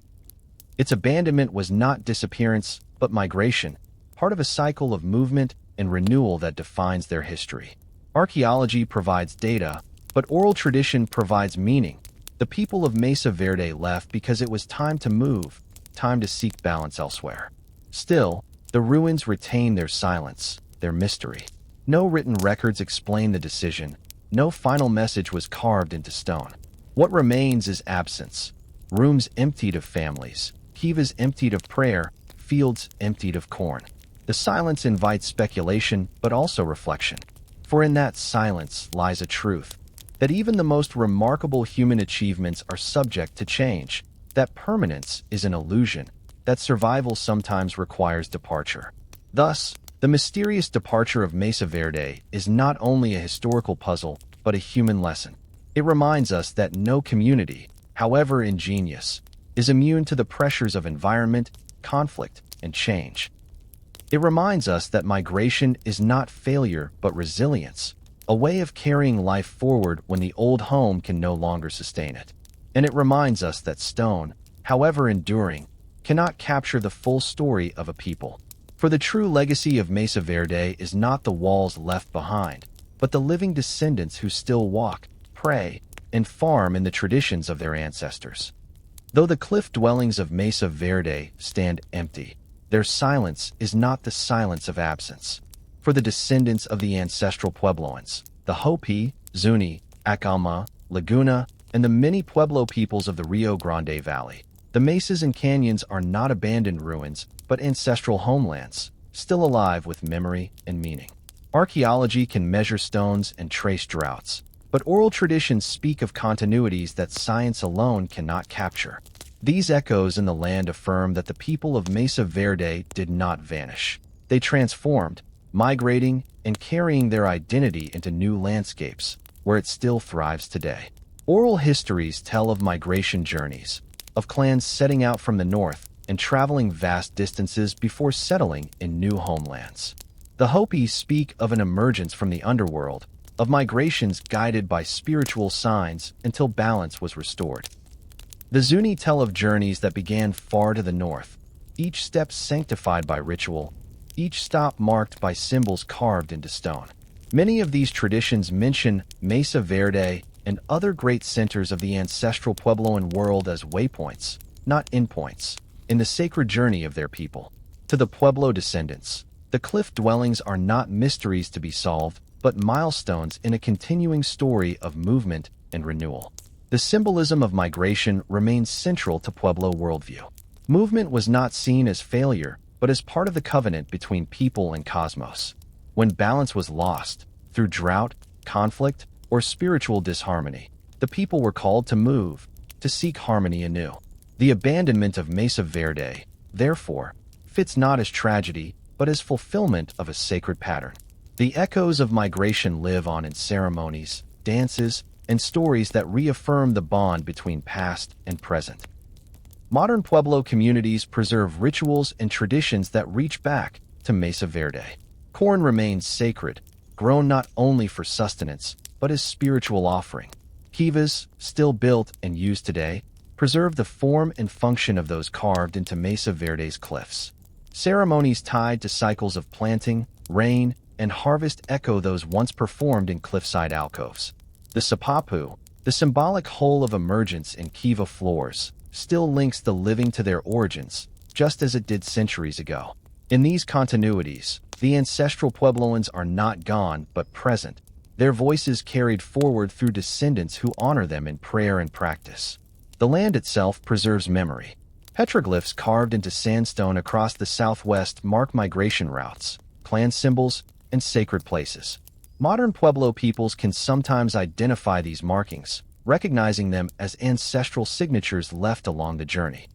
Its abandonment was not disappearance, but migration, part of a cycle of movement and renewal that defines their history. Archaeology provides data, but oral tradition provides meaning. The people of Mesa Verde left because it was time to move, time to seek balance elsewhere. Still, the ruins retain their silence, their mystery. No written records explain the decision. No final message was carved into stone. What remains is absence. Rooms emptied of families, kivas emptied of prayer, fields emptied of corn. The silence invites speculation, but also reflection. For in that silence lies a truth, that even the most remarkable human achievements are subject to change, that permanence is an illusion, that survival sometimes requires departure. Thus, the mysterious departure of Mesa Verde is not only a historical puzzle, but a human lesson. It reminds us that no community, however ingenious, is immune to the pressures of environment, conflict, and change. It reminds us that migration is not failure, but resilience, a way of carrying life forward when the old home can no longer sustain it. And it reminds us that stone, however enduring, cannot capture the full story of a people. For the true legacy of Mesa Verde is not the walls left behind, but the living descendants who still walk, pray, and farm in the traditions of their ancestors. Though the cliff dwellings of Mesa Verde stand empty, their silence is not the silence of absence. For the descendants of the ancestral Puebloans, the Hopi, Zuni, Acoma, Laguna, and the many Pueblo peoples of the Rio Grande Valley, the mesas and canyons are not abandoned ruins, but ancestral homelands, still alive with memory and meaning. Archaeology can measure stones and trace droughts, but oral traditions speak of continuities that science alone cannot capture. These echoes in the land affirm that the people of Mesa Verde did not vanish. They transformed, migrating and carrying their identity into new landscapes, where it still thrives today. Oral histories tell of migration journeys, of clans setting out from the north and traveling vast distances before settling in new homelands. The Hopi speak of an emergence from the underworld, of migrations guided by spiritual signs until balance was restored. The Zuni tell of journeys that began far to the north, each step sanctified by ritual, each stop marked by symbols carved into stone. Many of these traditions mention Mesa Verde and other great centers of the ancestral Puebloan world as waypoints, not endpoints, in the sacred journey of their people. To the Pueblo descendants, the cliff dwellings are not mysteries to be solved, but milestones in a continuing story of movement and renewal. The symbolism of migration remains central to Pueblo worldview. Movement was not seen as failure, but as part of the covenant between people and cosmos. When balance was lost, through drought, conflict, or spiritual disharmony, the people were called to move, to seek harmony anew. The abandonment of Mesa Verde, therefore, fits not as tragedy, but as fulfillment of a sacred pattern. The echoes of migration live on in ceremonies, dances, and stories that reaffirm the bond between past and present. Modern Pueblo communities preserve rituals and traditions that reach back to Mesa Verde. Corn remains sacred, grown not only for sustenance, but as spiritual offering. Kivas, still built and used today, preserve the form and function of those carved into Mesa Verde's cliffs. Ceremonies tied to cycles of planting, rain, and harvest echo those once performed in cliffside alcoves. The sapapu, the symbolic hole of emergence in kiva floors, still links the living to their origins, just as it did centuries ago. In these continuities, the ancestral Puebloans are not gone but present, their voices carried forward through descendants who honor them in prayer and practice. The land itself preserves memory. Petroglyphs carved into sandstone across the southwest mark migration routes, clan symbols, and sacred places. Modern Pueblo peoples can sometimes identify these markings, recognizing them as ancestral signatures left along the journey.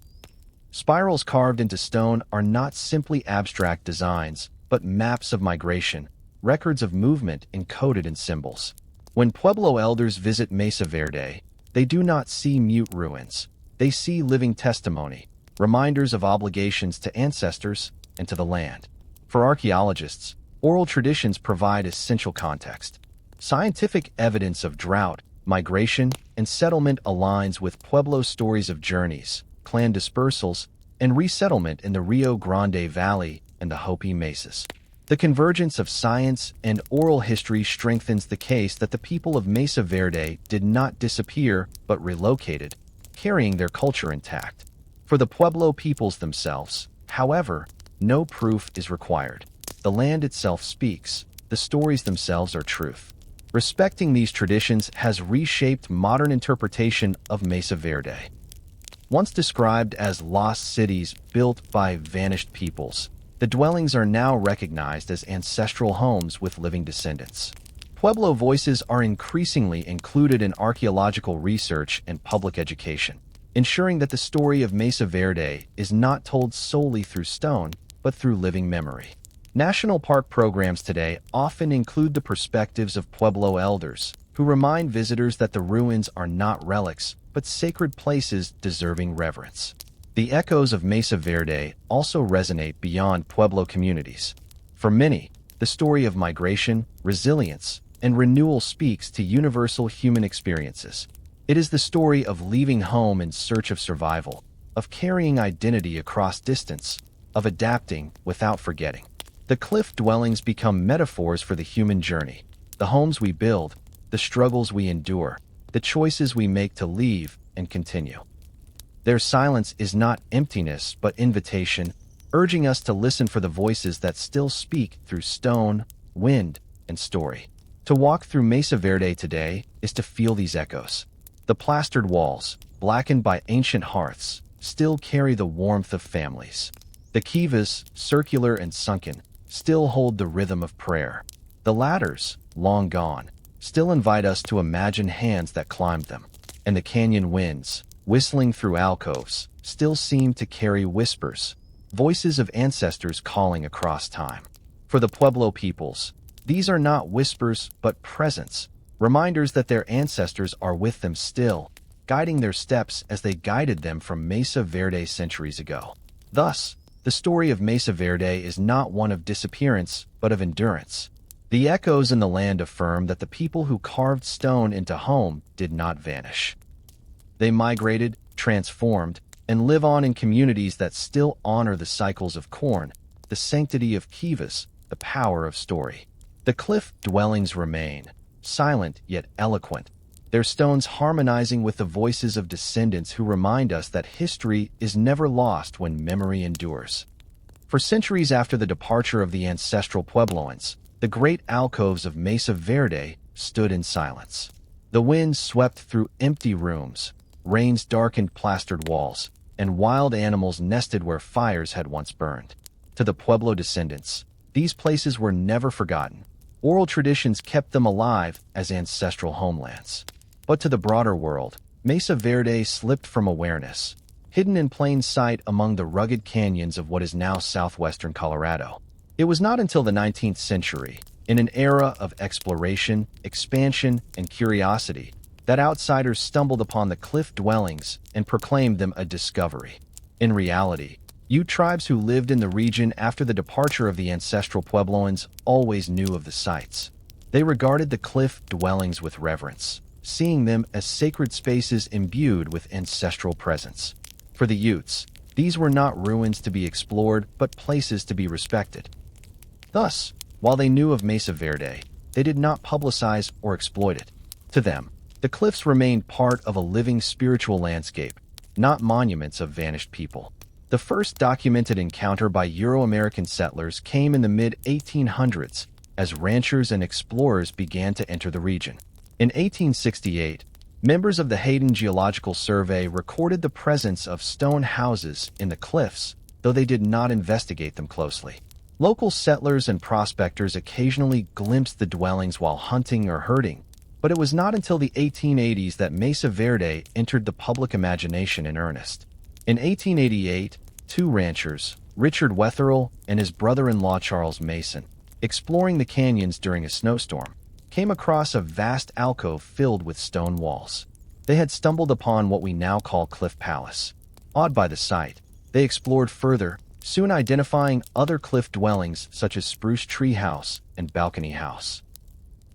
Spirals carved into stone are not simply abstract designs, but maps of migration, records of movement encoded in symbols. When Pueblo elders visit Mesa Verde, they do not see mute ruins. They see living testimony, reminders of obligations to ancestors and to the land. For archaeologists, oral traditions provide essential context. Scientific evidence of drought, migration, and settlement aligns with Pueblo stories of journeys, clan dispersals, and resettlement in the Rio Grande Valley and the Hopi Mesas. The convergence of science and oral history strengthens the case that the people of Mesa Verde did not disappear but relocated, carrying their culture intact. For the Pueblo peoples themselves, however, no proof is required. The land itself speaks, the stories themselves are truth. Respecting these traditions has reshaped modern interpretation of Mesa Verde. Once described as lost cities built by vanished peoples, the dwellings are now recognized as ancestral homes with living descendants. Pueblo voices are increasingly included in archaeological research and public education, ensuring that the story of Mesa Verde is not told solely through stone, but through living memory. National park programs today often include the perspectives of Pueblo elders, who remind visitors that the ruins are not relics, but sacred places deserving reverence. The echoes of Mesa Verde also resonate beyond Pueblo communities. For many, the story of migration, resilience, and renewal speaks to universal human experiences. It is the story of leaving home in search of survival, of carrying identity across distance, of adapting without forgetting. The cliff dwellings become metaphors for the human journey, the homes we build, the struggles we endure, the choices we make to leave and continue. Their silence is not emptiness but invitation, urging us to listen for the voices that still speak through stone, wind, and story. To walk through Mesa Verde today is to feel these echoes. The plastered walls, blackened by ancient hearths, still carry the warmth of families. The kivas, circular and sunken, still hold the rhythm of prayer. The ladders, long gone, still invite us to imagine hands that climbed them. And the canyon winds, whistling through alcoves, still seem to carry whispers, voices of ancestors calling across time. For the Pueblo peoples, these are not whispers but presence, reminders that their ancestors are with them still, guiding their steps as they guided them from Mesa Verde centuries ago. Thus, the story of Mesa Verde is not one of disappearance but of endurance. The echoes in the land affirm that the people who carved stone into home did not vanish. They migrated, transformed, and live on in communities that still honor the cycles of corn, the sanctity of kivas, the power of story. The cliff dwellings remain, silent yet eloquent, their stones harmonizing with the voices of descendants who remind us that history is never lost when memory endures. For centuries after the departure of the ancestral Puebloans, the great alcoves of Mesa Verde stood in silence. The winds swept through empty rooms, rains darkened plastered walls, and wild animals nested where fires had once burned. To the Pueblo descendants, these places were never forgotten. Oral traditions kept them alive as ancestral homelands. But to the broader world, Mesa Verde slipped from awareness, hidden in plain sight among the rugged canyons of what is now southwestern Colorado. It was not until the 19th century, in an era of exploration, expansion, and curiosity, that outsiders stumbled upon the cliff dwellings and proclaimed them a discovery. In reality, Ute tribes who lived in the region after the departure of the ancestral Puebloans always knew of the sites. They regarded the cliff dwellings with reverence, seeing them as sacred spaces imbued with ancestral presence. For the Utes, these were not ruins to be explored, but places to be respected. Thus, while they knew of Mesa Verde, they did not publicize or exploit it. To them, the cliffs remained part of a living spiritual landscape, not monuments of vanished people. The first documented encounter by Euro-American settlers came in the mid-1800s as ranchers and explorers began to enter the region. In 1868, members of the Hayden Geological Survey recorded the presence of stone houses in the cliffs, though they did not investigate them closely. Local settlers and prospectors occasionally glimpsed the dwellings while hunting or herding, but it was not until the 1880s that Mesa Verde entered the public imagination in earnest. In 1888, two ranchers, Richard Wetherill and his brother-in-law Charles Mason, exploring the canyons during a snowstorm, came across a vast alcove filled with stone walls. They had stumbled upon what we now call Cliff Palace. Awed by the sight, they explored further, soon identifying other cliff dwellings such as Spruce Tree House and Balcony House.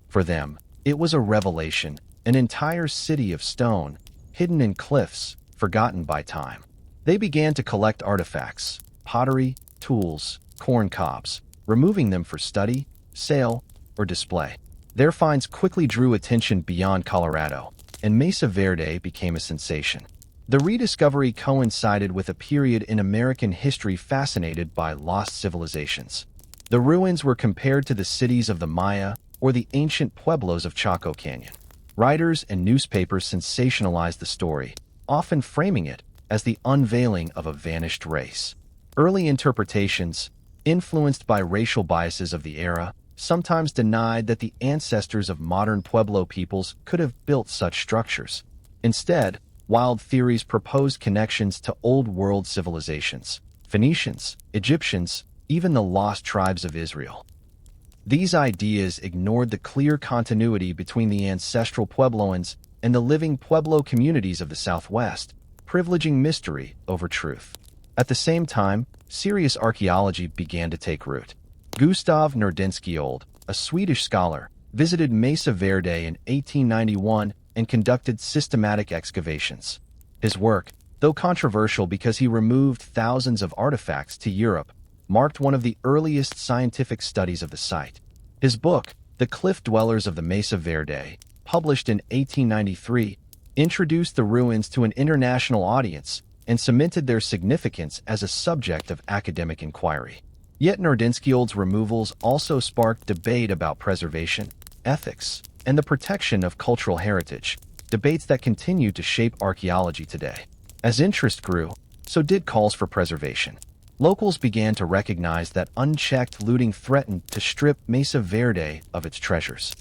For them, it was a revelation, an entire city of stone, hidden in cliffs, forgotten by time. They began to collect artifacts, pottery, tools, corn cobs, removing them for study, sale, or display. Their finds quickly drew attention beyond Colorado, and Mesa Verde became a sensation. The rediscovery coincided with a period in American history fascinated by lost civilizations. The ruins were compared to the cities of the Maya or the ancient pueblos of Chaco Canyon. Writers and newspapers sensationalized the story, often framing it as the unveiling of a vanished race. Early interpretations, influenced by racial biases of the era, sometimes denied that the ancestors of modern Pueblo peoples could have built such structures. Instead, wild theories proposed connections to Old World civilizations, Phoenicians, Egyptians, even the lost tribes of Israel. These ideas ignored the clear continuity between the ancestral Puebloans and the living Pueblo communities of the Southwest, privileging mystery over truth. At the same time, serious archaeology began to take root. Gustav Nordensky-Old, a Swedish scholar, visited Mesa Verde in 1891 and conducted systematic excavations. His work, though controversial because he removed thousands of artifacts to Europe, marked one of the earliest scientific studies of the site. His book, The Cliff Dwellers of the Mesa Verde, published in 1893, introduced the ruins to an international audience and cemented their significance as a subject of academic inquiry. Yet Nordensky-Old's removals also sparked debate about preservation, ethics, and the protection of cultural heritage, debates that continue to shape archaeology today. As interest grew, so did calls for preservation. Locals began to recognize that unchecked looting threatened to strip Mesa Verde of its treasures.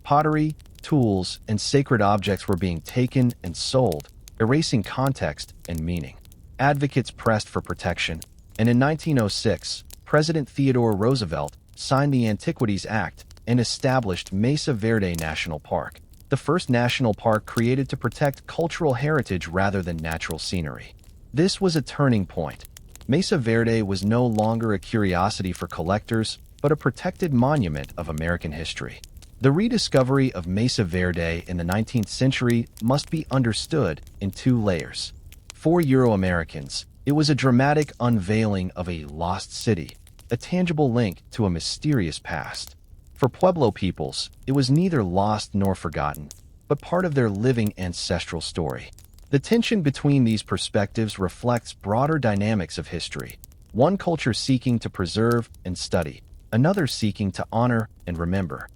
Pottery, tools, and sacred objects were being taken and sold, erasing context and meaning. Advocates pressed for protection, and in 1906, President Theodore Roosevelt signed the Antiquities Act and established Mesa Verde National Park, the first national park created to protect cultural heritage rather than natural scenery. This was a turning point. Mesa Verde was no longer a curiosity for collectors, but a protected monument of American history. The rediscovery of Mesa Verde in the 19th century must be understood in two layers. For Euro-Americans, it was a dramatic unveiling of a lost city, a tangible link to a mysterious past. For Pueblo peoples, it was neither lost nor forgotten, but part of their living ancestral story. The tension between these perspectives reflects broader dynamics of history, one culture seeking to preserve and study, another seeking to honor and remember.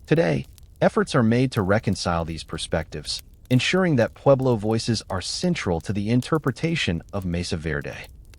Today, Efforts are made to reconcile these perspectives, ensuring that Pueblo voices are central to the interpretation of Mesa Verde.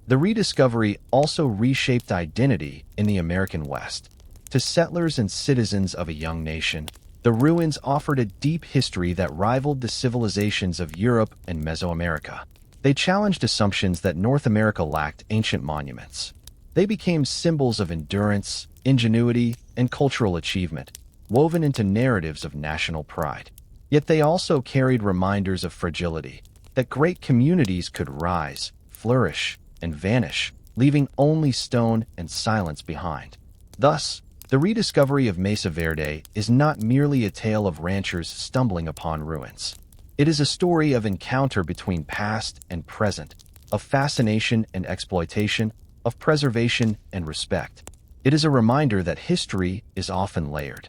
The rediscovery also reshaped identity in the American West. To settlers and citizens of a young nation, the ruins offered a deep history that rivaled the civilizations of Europe and Mesoamerica. They challenged assumptions that North America lacked ancient monuments. They became symbols of endurance, ingenuity, and cultural achievement, woven into narratives of national pride. Yet they also carried reminders of fragility, that great communities could rise, flourish, and vanish, leaving only stone and silence behind. Thus, the rediscovery of Mesa Verde is not merely a tale of ranchers stumbling upon ruins. It is a story of encounter between past and present, of fascination and exploitation, of preservation and respect. It is a reminder that history is often layered.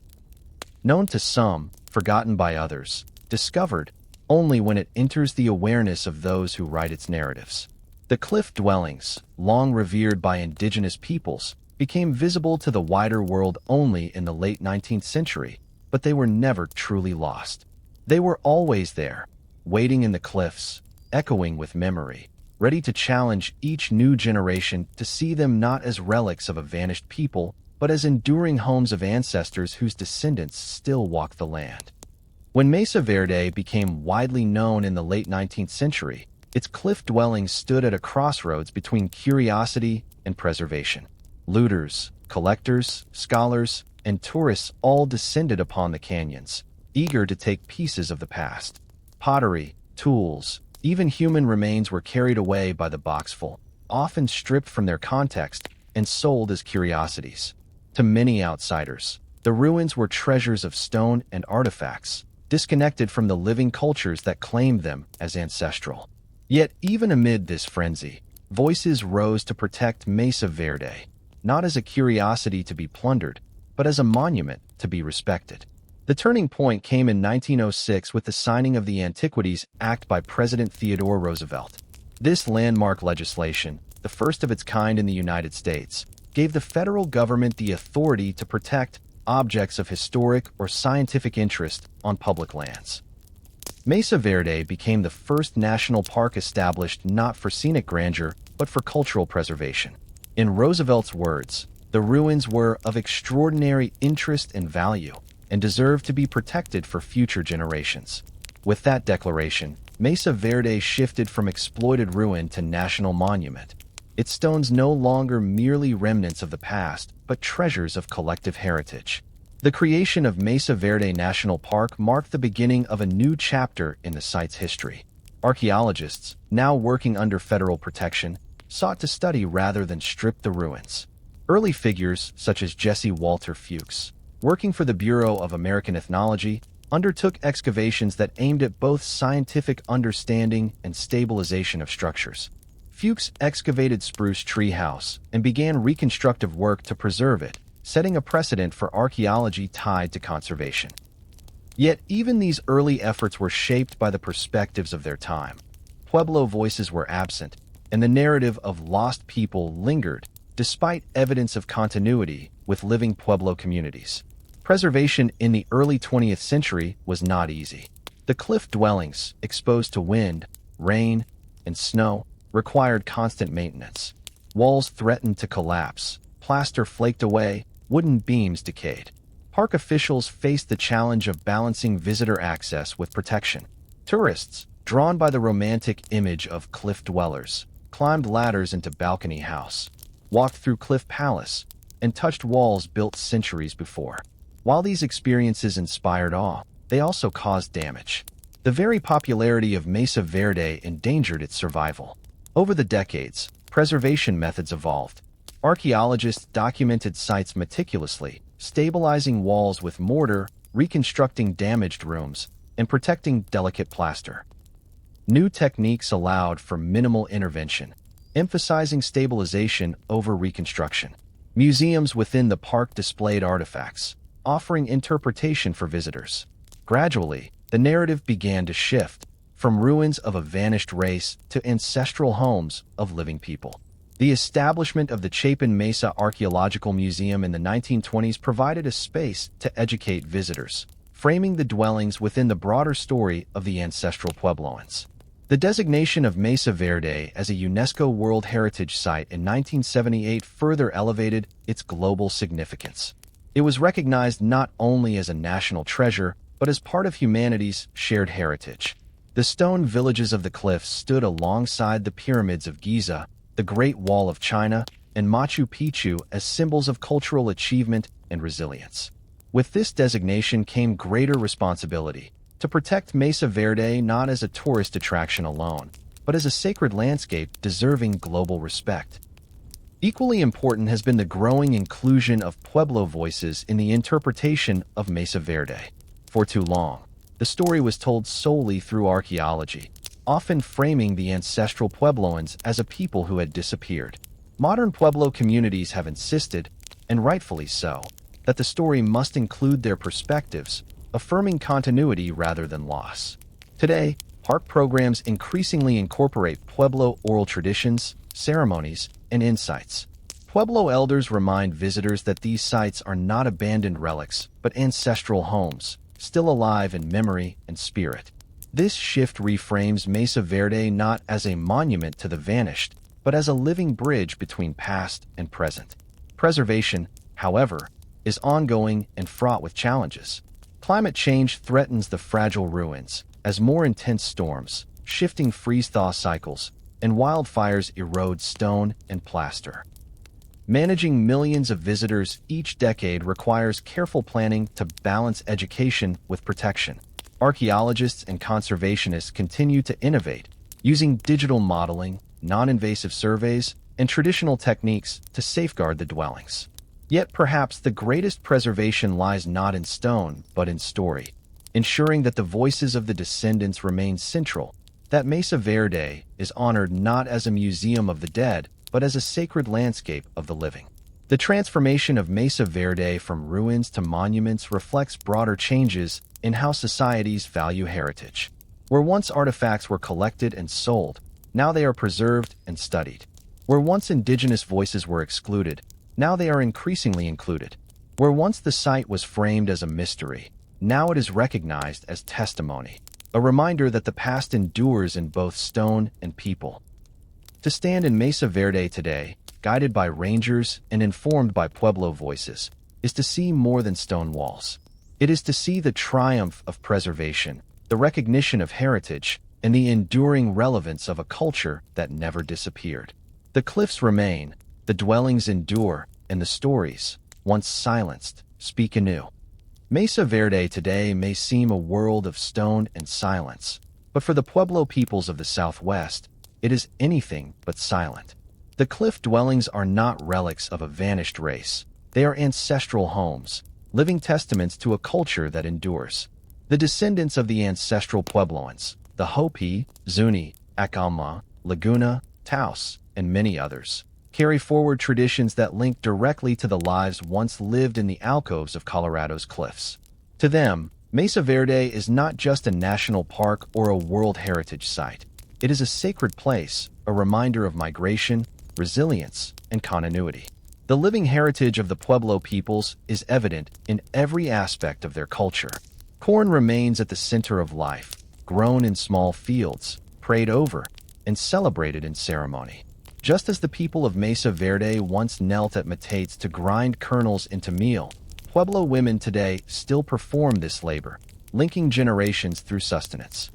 Known to some, forgotten by others, discovered only when it enters the awareness of those who write its narratives. The cliff dwellings, long revered by indigenous peoples, became visible to the wider world only in the late 19th century, but they were never truly lost. They were always there, waiting in the cliffs, echoing with memory, ready to challenge each new generation to see them not as relics of a vanished people, but as enduring homes of ancestors whose descendants still walk the land. When Mesa Verde became widely known in the late 19th century, its cliff dwellings stood at a crossroads between curiosity and preservation. Looters, collectors, scholars, and tourists all descended upon the canyons, eager to take pieces of the past. Pottery, tools, even human remains were carried away by the boxful, often stripped from their context and sold as curiosities. To many outsiders, the ruins were treasures of stone and artifacts, disconnected from the living cultures that claimed them as ancestral. Yet even amid this frenzy, voices rose to protect Mesa Verde, not as a curiosity to be plundered, but as a monument to be respected. The turning point came in 1906 with the signing of the Antiquities Act by President Theodore Roosevelt. This landmark legislation, the first of its kind in the United States, gave the federal government the authority to protect objects of historic or scientific interest on public lands. Mesa Verde became the first national park established not for scenic grandeur, but for cultural preservation. In Roosevelt's words, the ruins were of extraordinary interest and value, and deserve to be protected for future generations. With that declaration, Mesa Verde shifted from exploited ruin to national monument. Its stones no longer merely remnants of the past, but treasures of collective heritage. The creation of Mesa Verde National Park marked the beginning of a new chapter in the site's history. Archaeologists, now working under federal protection, sought to study rather than strip the ruins. Early figures, such as Jesse Walter Fuchs, working for the Bureau of American Ethnology, undertook excavations that aimed at both scientific understanding and stabilization of structures. Fuchs excavated Spruce Tree House and began reconstructive work to preserve it, setting a precedent for archaeology tied to conservation. Yet even these early efforts were shaped by the perspectives of their time. Pueblo voices were absent, and the narrative of lost people lingered, despite evidence of continuity with living Pueblo communities. Preservation in the early 20th century was not easy. The cliff dwellings, exposed to wind, rain, and snow, required constant maintenance. Walls threatened to collapse, plaster flaked away, wooden beams decayed. Park officials faced the challenge of balancing visitor access with protection. Tourists, drawn by the romantic image of cliff dwellers, climbed ladders into Balcony House, walked through Cliff Palace, and touched walls built centuries before. While these experiences inspired awe, they also caused damage. The very popularity of Mesa Verde endangered its survival. Over the decades, preservation methods evolved. Archaeologists documented sites meticulously, stabilizing walls with mortar, reconstructing damaged rooms, and protecting delicate plaster. New techniques allowed for minimal intervention, emphasizing stabilization over reconstruction. Museums within the park displayed artifacts, offering interpretation for visitors. Gradually, the narrative began to shift, from ruins of a vanished race to ancestral homes of living people. The establishment of the Chapin Mesa Archaeological Museum in the 1920s provided a space to educate visitors, framing the dwellings within the broader story of the ancestral Puebloans. The designation of Mesa Verde as a UNESCO World Heritage Site in 1978 further elevated its global significance. It was recognized not only as a national treasure, but as part of humanity's shared heritage. The stone villages of the cliffs stood alongside the pyramids of Giza, the Great Wall of China, and Machu Picchu as symbols of cultural achievement and resilience. With this designation came greater responsibility to protect Mesa Verde not as a tourist attraction alone, but as a sacred landscape deserving global respect. Equally important has been the growing inclusion of Pueblo voices in the interpretation of Mesa Verde. For too long, the story was told solely through archaeology, often framing the ancestral Puebloans as a people who had disappeared. Modern Pueblo communities have insisted, and rightfully so, that the story must include their perspectives, affirming continuity rather than loss. Today, park programs increasingly incorporate Pueblo oral traditions, ceremonies, and insights. Pueblo elders remind visitors that these sites are not abandoned relics, but ancestral homes, still alive in memory and spirit. This shift reframes Mesa Verde not as a monument to the vanished, but as a living bridge between past and present. Preservation, however, is ongoing and fraught with challenges. Climate change threatens the fragile ruins, as more intense storms, shifting freeze-thaw cycles, and wildfires erode stone and plaster. Managing millions of visitors each decade requires careful planning to balance education with protection. Archaeologists and conservationists continue to innovate, using digital modeling, non-invasive surveys, and traditional techniques to safeguard the dwellings. Yet perhaps the greatest preservation lies not in stone, but in story, ensuring that the voices of the descendants remain central, that Mesa Verde is honored not as a museum of the dead, but as a sacred landscape of the living. The transformation of Mesa Verde from ruins to monuments reflects broader changes in how societies value heritage. Where once artifacts were collected and sold, now they are preserved and studied. Where once indigenous voices were excluded, now they are increasingly included. Where once the site was framed as a mystery, now it is recognized as testimony, a reminder that the past endures in both stone and people. To stand in Mesa Verde today, guided by rangers and informed by Pueblo voices, is to see more than stone walls. It is to see the triumph of preservation, the recognition of heritage, and the enduring relevance of a culture that never disappeared. The cliffs remain, the dwellings endure, and the stories, once silenced, speak anew. Mesa Verde today may seem a world of stone and silence, but for the Pueblo peoples of the Southwest, it is anything but silent. The cliff dwellings are not relics of a vanished race. They are ancestral homes, living testaments to a culture that endures. The descendants of the ancestral Puebloans, the Hopi, Zuni, Acalma, Laguna, Taos, and many others, carry forward traditions that link directly to the lives once lived in the alcoves of Colorado's cliffs. To them, Mesa Verde is not just a national park or a World Heritage Site. It is a sacred place, a reminder of migration, resilience, and continuity. The living heritage of the Pueblo peoples is evident in every aspect of their culture. Corn remains at the center of life, grown in small fields, prayed over, and celebrated in ceremony. Just as the people of Mesa Verde once knelt at metates to grind kernels into meal, Pueblo women today still perform this labor, linking generations through sustenance.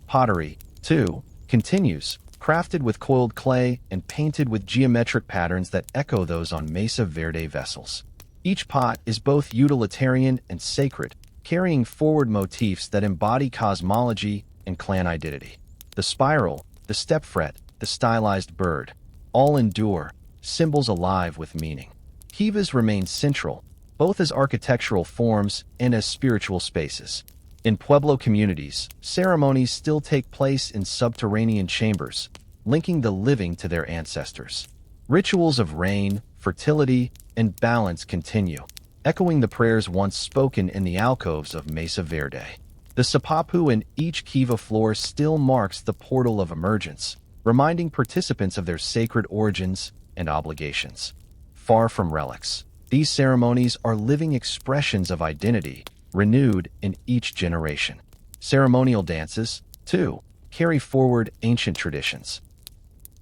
Pottery, too, continues, crafted with coiled clay and painted with geometric patterns that echo those on Mesa Verde vessels. Each pot is both utilitarian and sacred, carrying forward motifs that embody cosmology and clan identity. The spiral, the step fret, the stylized bird, all endure, symbols alive with meaning. Kivas remain central, both as architectural forms and as spiritual spaces. In Pueblo communities, ceremonies still take place in subterranean chambers, linking the living to their ancestors. Rituals of rain, fertility, and balance continue, echoing the prayers once spoken in the alcoves of Mesa Verde. The sapapu in each kiva floor still marks the portal of emergence, reminding participants of their sacred origins and obligations. Far from relics, these ceremonies are living expressions of identity, renewed in each generation. Ceremonial dances, too, carry forward ancient traditions.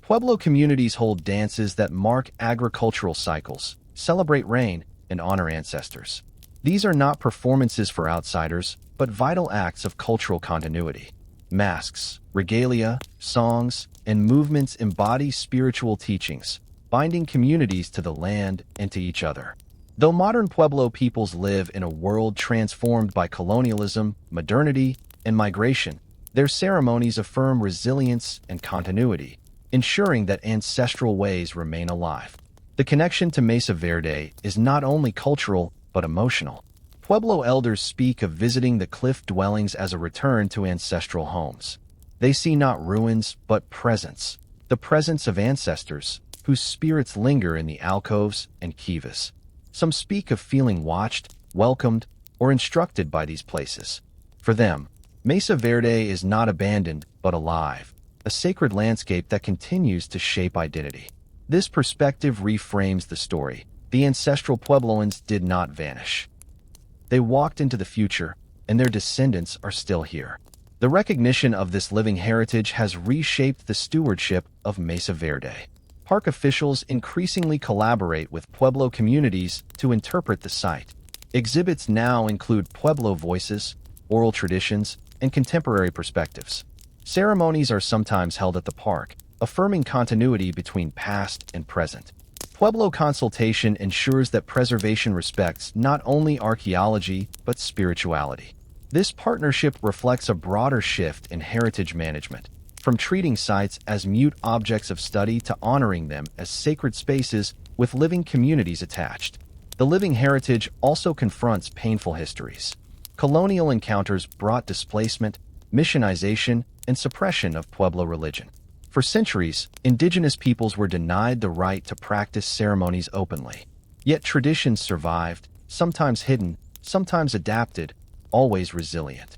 Pueblo communities hold dances that mark agricultural cycles, celebrate rain, and honor ancestors. These are not performances for outsiders, but vital acts of cultural continuity. Masks, regalia, songs, and movements embody spiritual teachings, binding communities to the land and to each other. Though modern Pueblo peoples live in a world transformed by colonialism, modernity, and migration, their ceremonies affirm resilience and continuity, ensuring that ancestral ways remain alive. The connection to Mesa Verde is not only cultural, but emotional. Pueblo elders speak of visiting the cliff dwellings as a return to ancestral homes. They see not ruins, but presence, the presence of ancestors, whose spirits linger in the alcoves and kivas. Some speak of feeling watched, welcomed, or instructed by these places. For them, Mesa Verde is not abandoned, but alive, a sacred landscape that continues to shape identity. This perspective reframes the story. The ancestral Puebloans did not vanish. They walked into the future, and their descendants are still here. The recognition of this living heritage has reshaped the stewardship of Mesa Verde. Park officials increasingly collaborate with Pueblo communities to interpret the site. Exhibits now include Pueblo voices, oral traditions, and contemporary perspectives. Ceremonies are sometimes held at the park, affirming continuity between past and present. Pueblo consultation ensures that preservation respects not only archaeology, but spirituality. This partnership reflects a broader shift in heritage management, from treating sites as mute objects of study to honoring them as sacred spaces with living communities attached. The living heritage also confronts painful histories. Colonial encounters brought displacement, missionization, and suppression of Pueblo religion. For centuries, indigenous peoples were denied the right to practice ceremonies openly. Yet traditions survived, sometimes hidden, sometimes adapted, always resilient.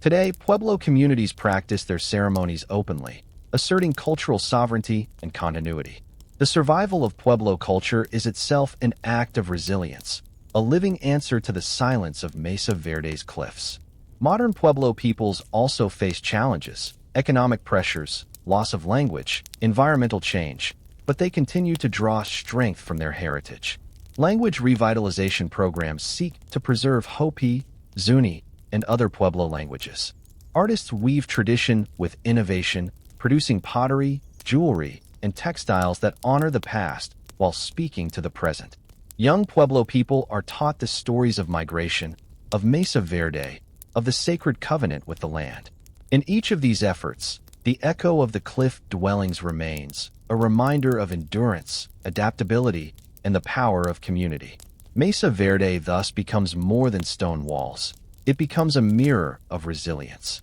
Today, Pueblo communities practice their ceremonies openly, asserting cultural sovereignty and continuity. The survival of Pueblo culture is itself an act of resilience, a living answer to the silence of Mesa Verde's cliffs. Modern Pueblo peoples also face challenges, economic pressures, loss of language, environmental change, but they continue to draw strength from their heritage. Language revitalization programs seek to preserve Hopi, Zuni, and other Pueblo languages. Artists weave tradition with innovation, producing pottery, jewelry, and textiles that honor the past while speaking to the present. Young Pueblo people are taught the stories of migration, of Mesa Verde, of the sacred covenant with the land. In each of these efforts, the echo of the cliff dwellings remains, a reminder of endurance, adaptability, and the power of community. Mesa Verde thus becomes more than stone walls. It becomes a mirror of resilience.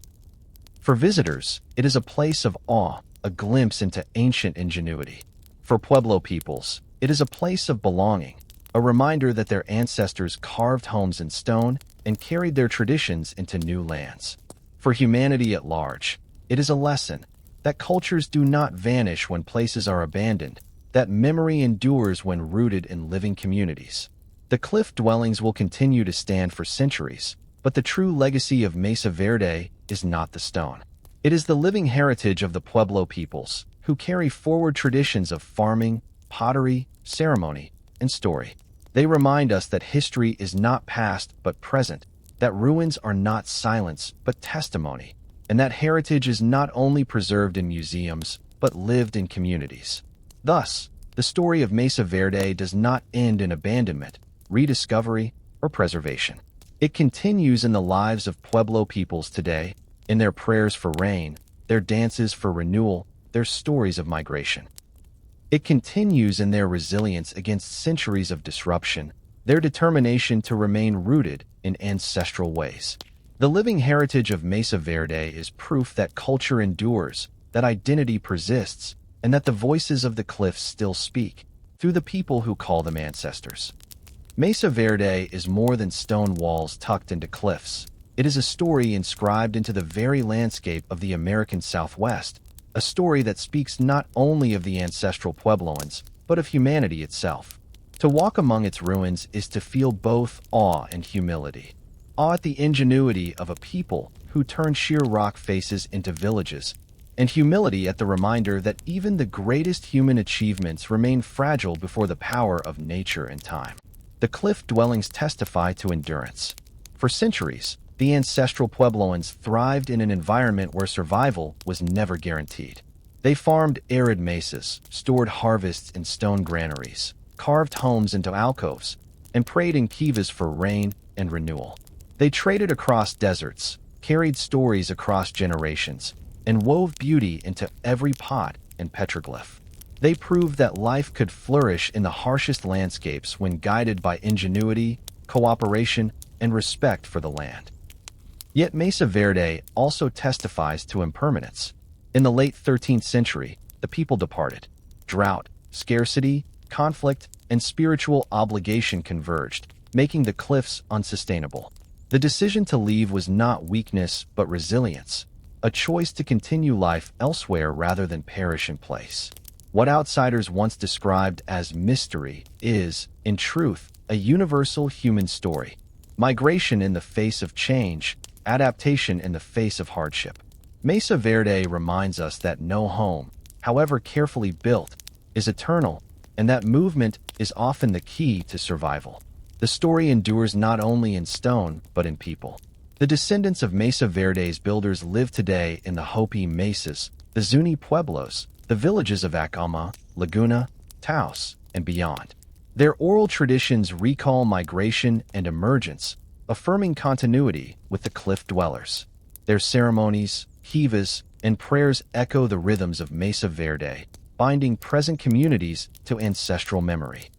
For visitors, it is a place of awe, a glimpse into ancient ingenuity. For Pueblo peoples, it is a place of belonging, a reminder that their ancestors carved homes in stone and carried their traditions into new lands. For humanity at large, it is a lesson that cultures do not vanish when places are abandoned, that memory endures when rooted in living communities. The cliff dwellings will continue to stand for centuries, but the true legacy of Mesa Verde is not the stone. It is the living heritage of the Pueblo peoples, who carry forward traditions of farming, pottery, ceremony, and story. They remind us that history is not past but present, that ruins are not silence but testimony, and that heritage is not only preserved in museums, but lived in communities. Thus, the story of Mesa Verde does not end in abandonment, rediscovery, or preservation. It continues in the lives of Pueblo peoples today, in their prayers for rain, their dances for renewal, their stories of migration. It continues in their resilience against centuries of disruption, their determination to remain rooted in ancestral ways. The living heritage of Mesa Verde is proof that culture endures, that identity persists, and that the voices of the cliffs still speak, through the people who call them ancestors. Mesa Verde is more than stone walls tucked into cliffs. It is a story inscribed into the very landscape of the American Southwest, a story that speaks not only of the ancestral Puebloans, but of humanity itself. To walk among its ruins is to feel both awe and humility. awe at the ingenuity of a people who turned sheer rock faces into villages, and humility at the reminder that even the greatest human achievements remain fragile before the power of nature and time. The cliff dwellings testify to endurance. For centuries, the ancestral Puebloans thrived in an environment where survival was never guaranteed. They farmed arid mesas, stored harvests in stone granaries, carved homes into alcoves, and prayed in kivas for rain and renewal. They traded across deserts, carried stories across generations, and wove beauty into every pot and petroglyph. They proved that life could flourish in the harshest landscapes when guided by ingenuity, cooperation, and respect for the land. Yet Mesa Verde also testifies to impermanence. In the late 13th century, the people departed. Drought, scarcity, conflict, and spiritual obligation converged, making the cliffs unsustainable. The decision to leave was not weakness but resilience, a choice to continue life elsewhere rather than perish in place. What outsiders once described as mystery is, in truth, a universal human story. Migration in the face of change, adaptation in the face of hardship. Mesa Verde reminds us that no home, however carefully built, is eternal, and that movement is often the key to survival. The story endures not only in stone, but in people. The descendants of Mesa Verde's builders live today in the Hopi Mesas, the Zuni Pueblos, the villages of Acoma, Laguna, Taos, and beyond. Their oral traditions recall migration and emergence, affirming continuity with the cliff dwellers. Their ceremonies, kivas, and prayers echo the rhythms of Mesa Verde, binding present communities to ancestral memory.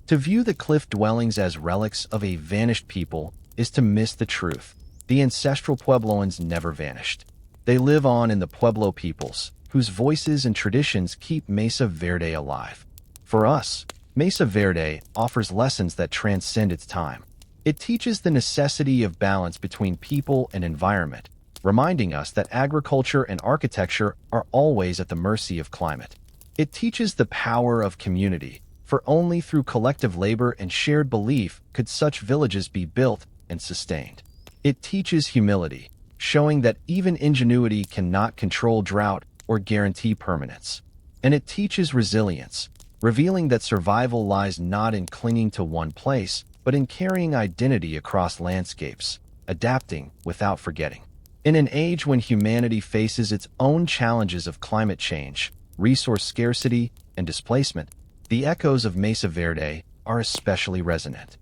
To view the cliff dwellings as relics of a vanished people is to miss the truth. The ancestral Puebloans never vanished. They live on in the Pueblo peoples, whose voices and traditions keep Mesa Verde alive. For us, Mesa Verde offers lessons that transcend its time. It teaches the necessity of balance between people and environment, reminding us that agriculture and architecture are always at the mercy of climate. It teaches the power of community, for only through collective labor and shared belief could such villages be built and sustained. It teaches humility, showing that even ingenuity cannot control drought or guarantee permanence. And it teaches resilience, revealing that survival lies not in clinging to one place, but in carrying identity across landscapes, adapting without forgetting. In an age when humanity faces its own challenges of climate change, resource scarcity, and displacement, the echoes of Mesa Verde are especially resonant.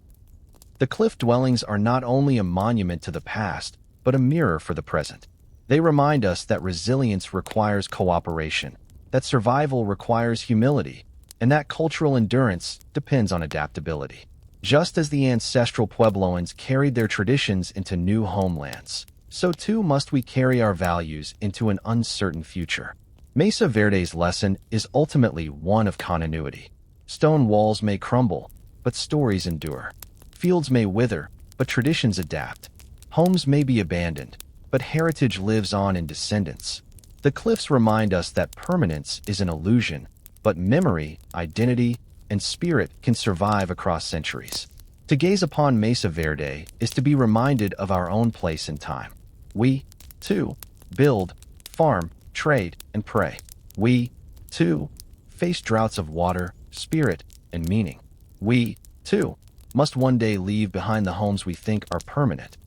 The cliff dwellings are not only a monument to the past, but a mirror for the present. They remind us that resilience requires cooperation, that survival requires humility, and that cultural endurance depends on adaptability. Just as the ancestral Puebloans carried their traditions into new homelands, so too must we carry our values into an uncertain future. Mesa Verde's lesson is ultimately one of continuity. Stone walls may crumble, but stories endure. Fields may wither, but traditions adapt. Homes may be abandoned, but heritage lives on in descendants. The cliffs remind us that permanence is an illusion, but memory, identity, and spirit can survive across centuries. To gaze upon Mesa Verde is to be reminded of our own place in time. We, too, build, farm, trade, and pray. We, too, face droughts of water, spirit, and meaning. We, too, must one day leave behind the homes we think are permanent.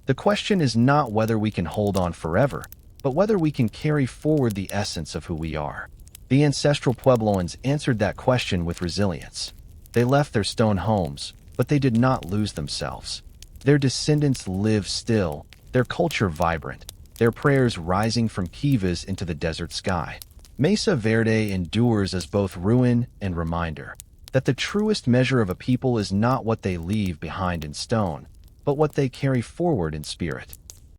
The question is not whether we can hold on forever, but whether we can carry forward the essence of who we are. The ancestral Puebloans answered that question with resilience. They left their stone homes, but they did not lose themselves. Their descendants live still, their culture vibrant, their prayers rising from kivas into the desert sky. Mesa Verde endures as both ruin and reminder that the truest measure of a people is not what they leave behind in stone, but what they carry forward in spirit.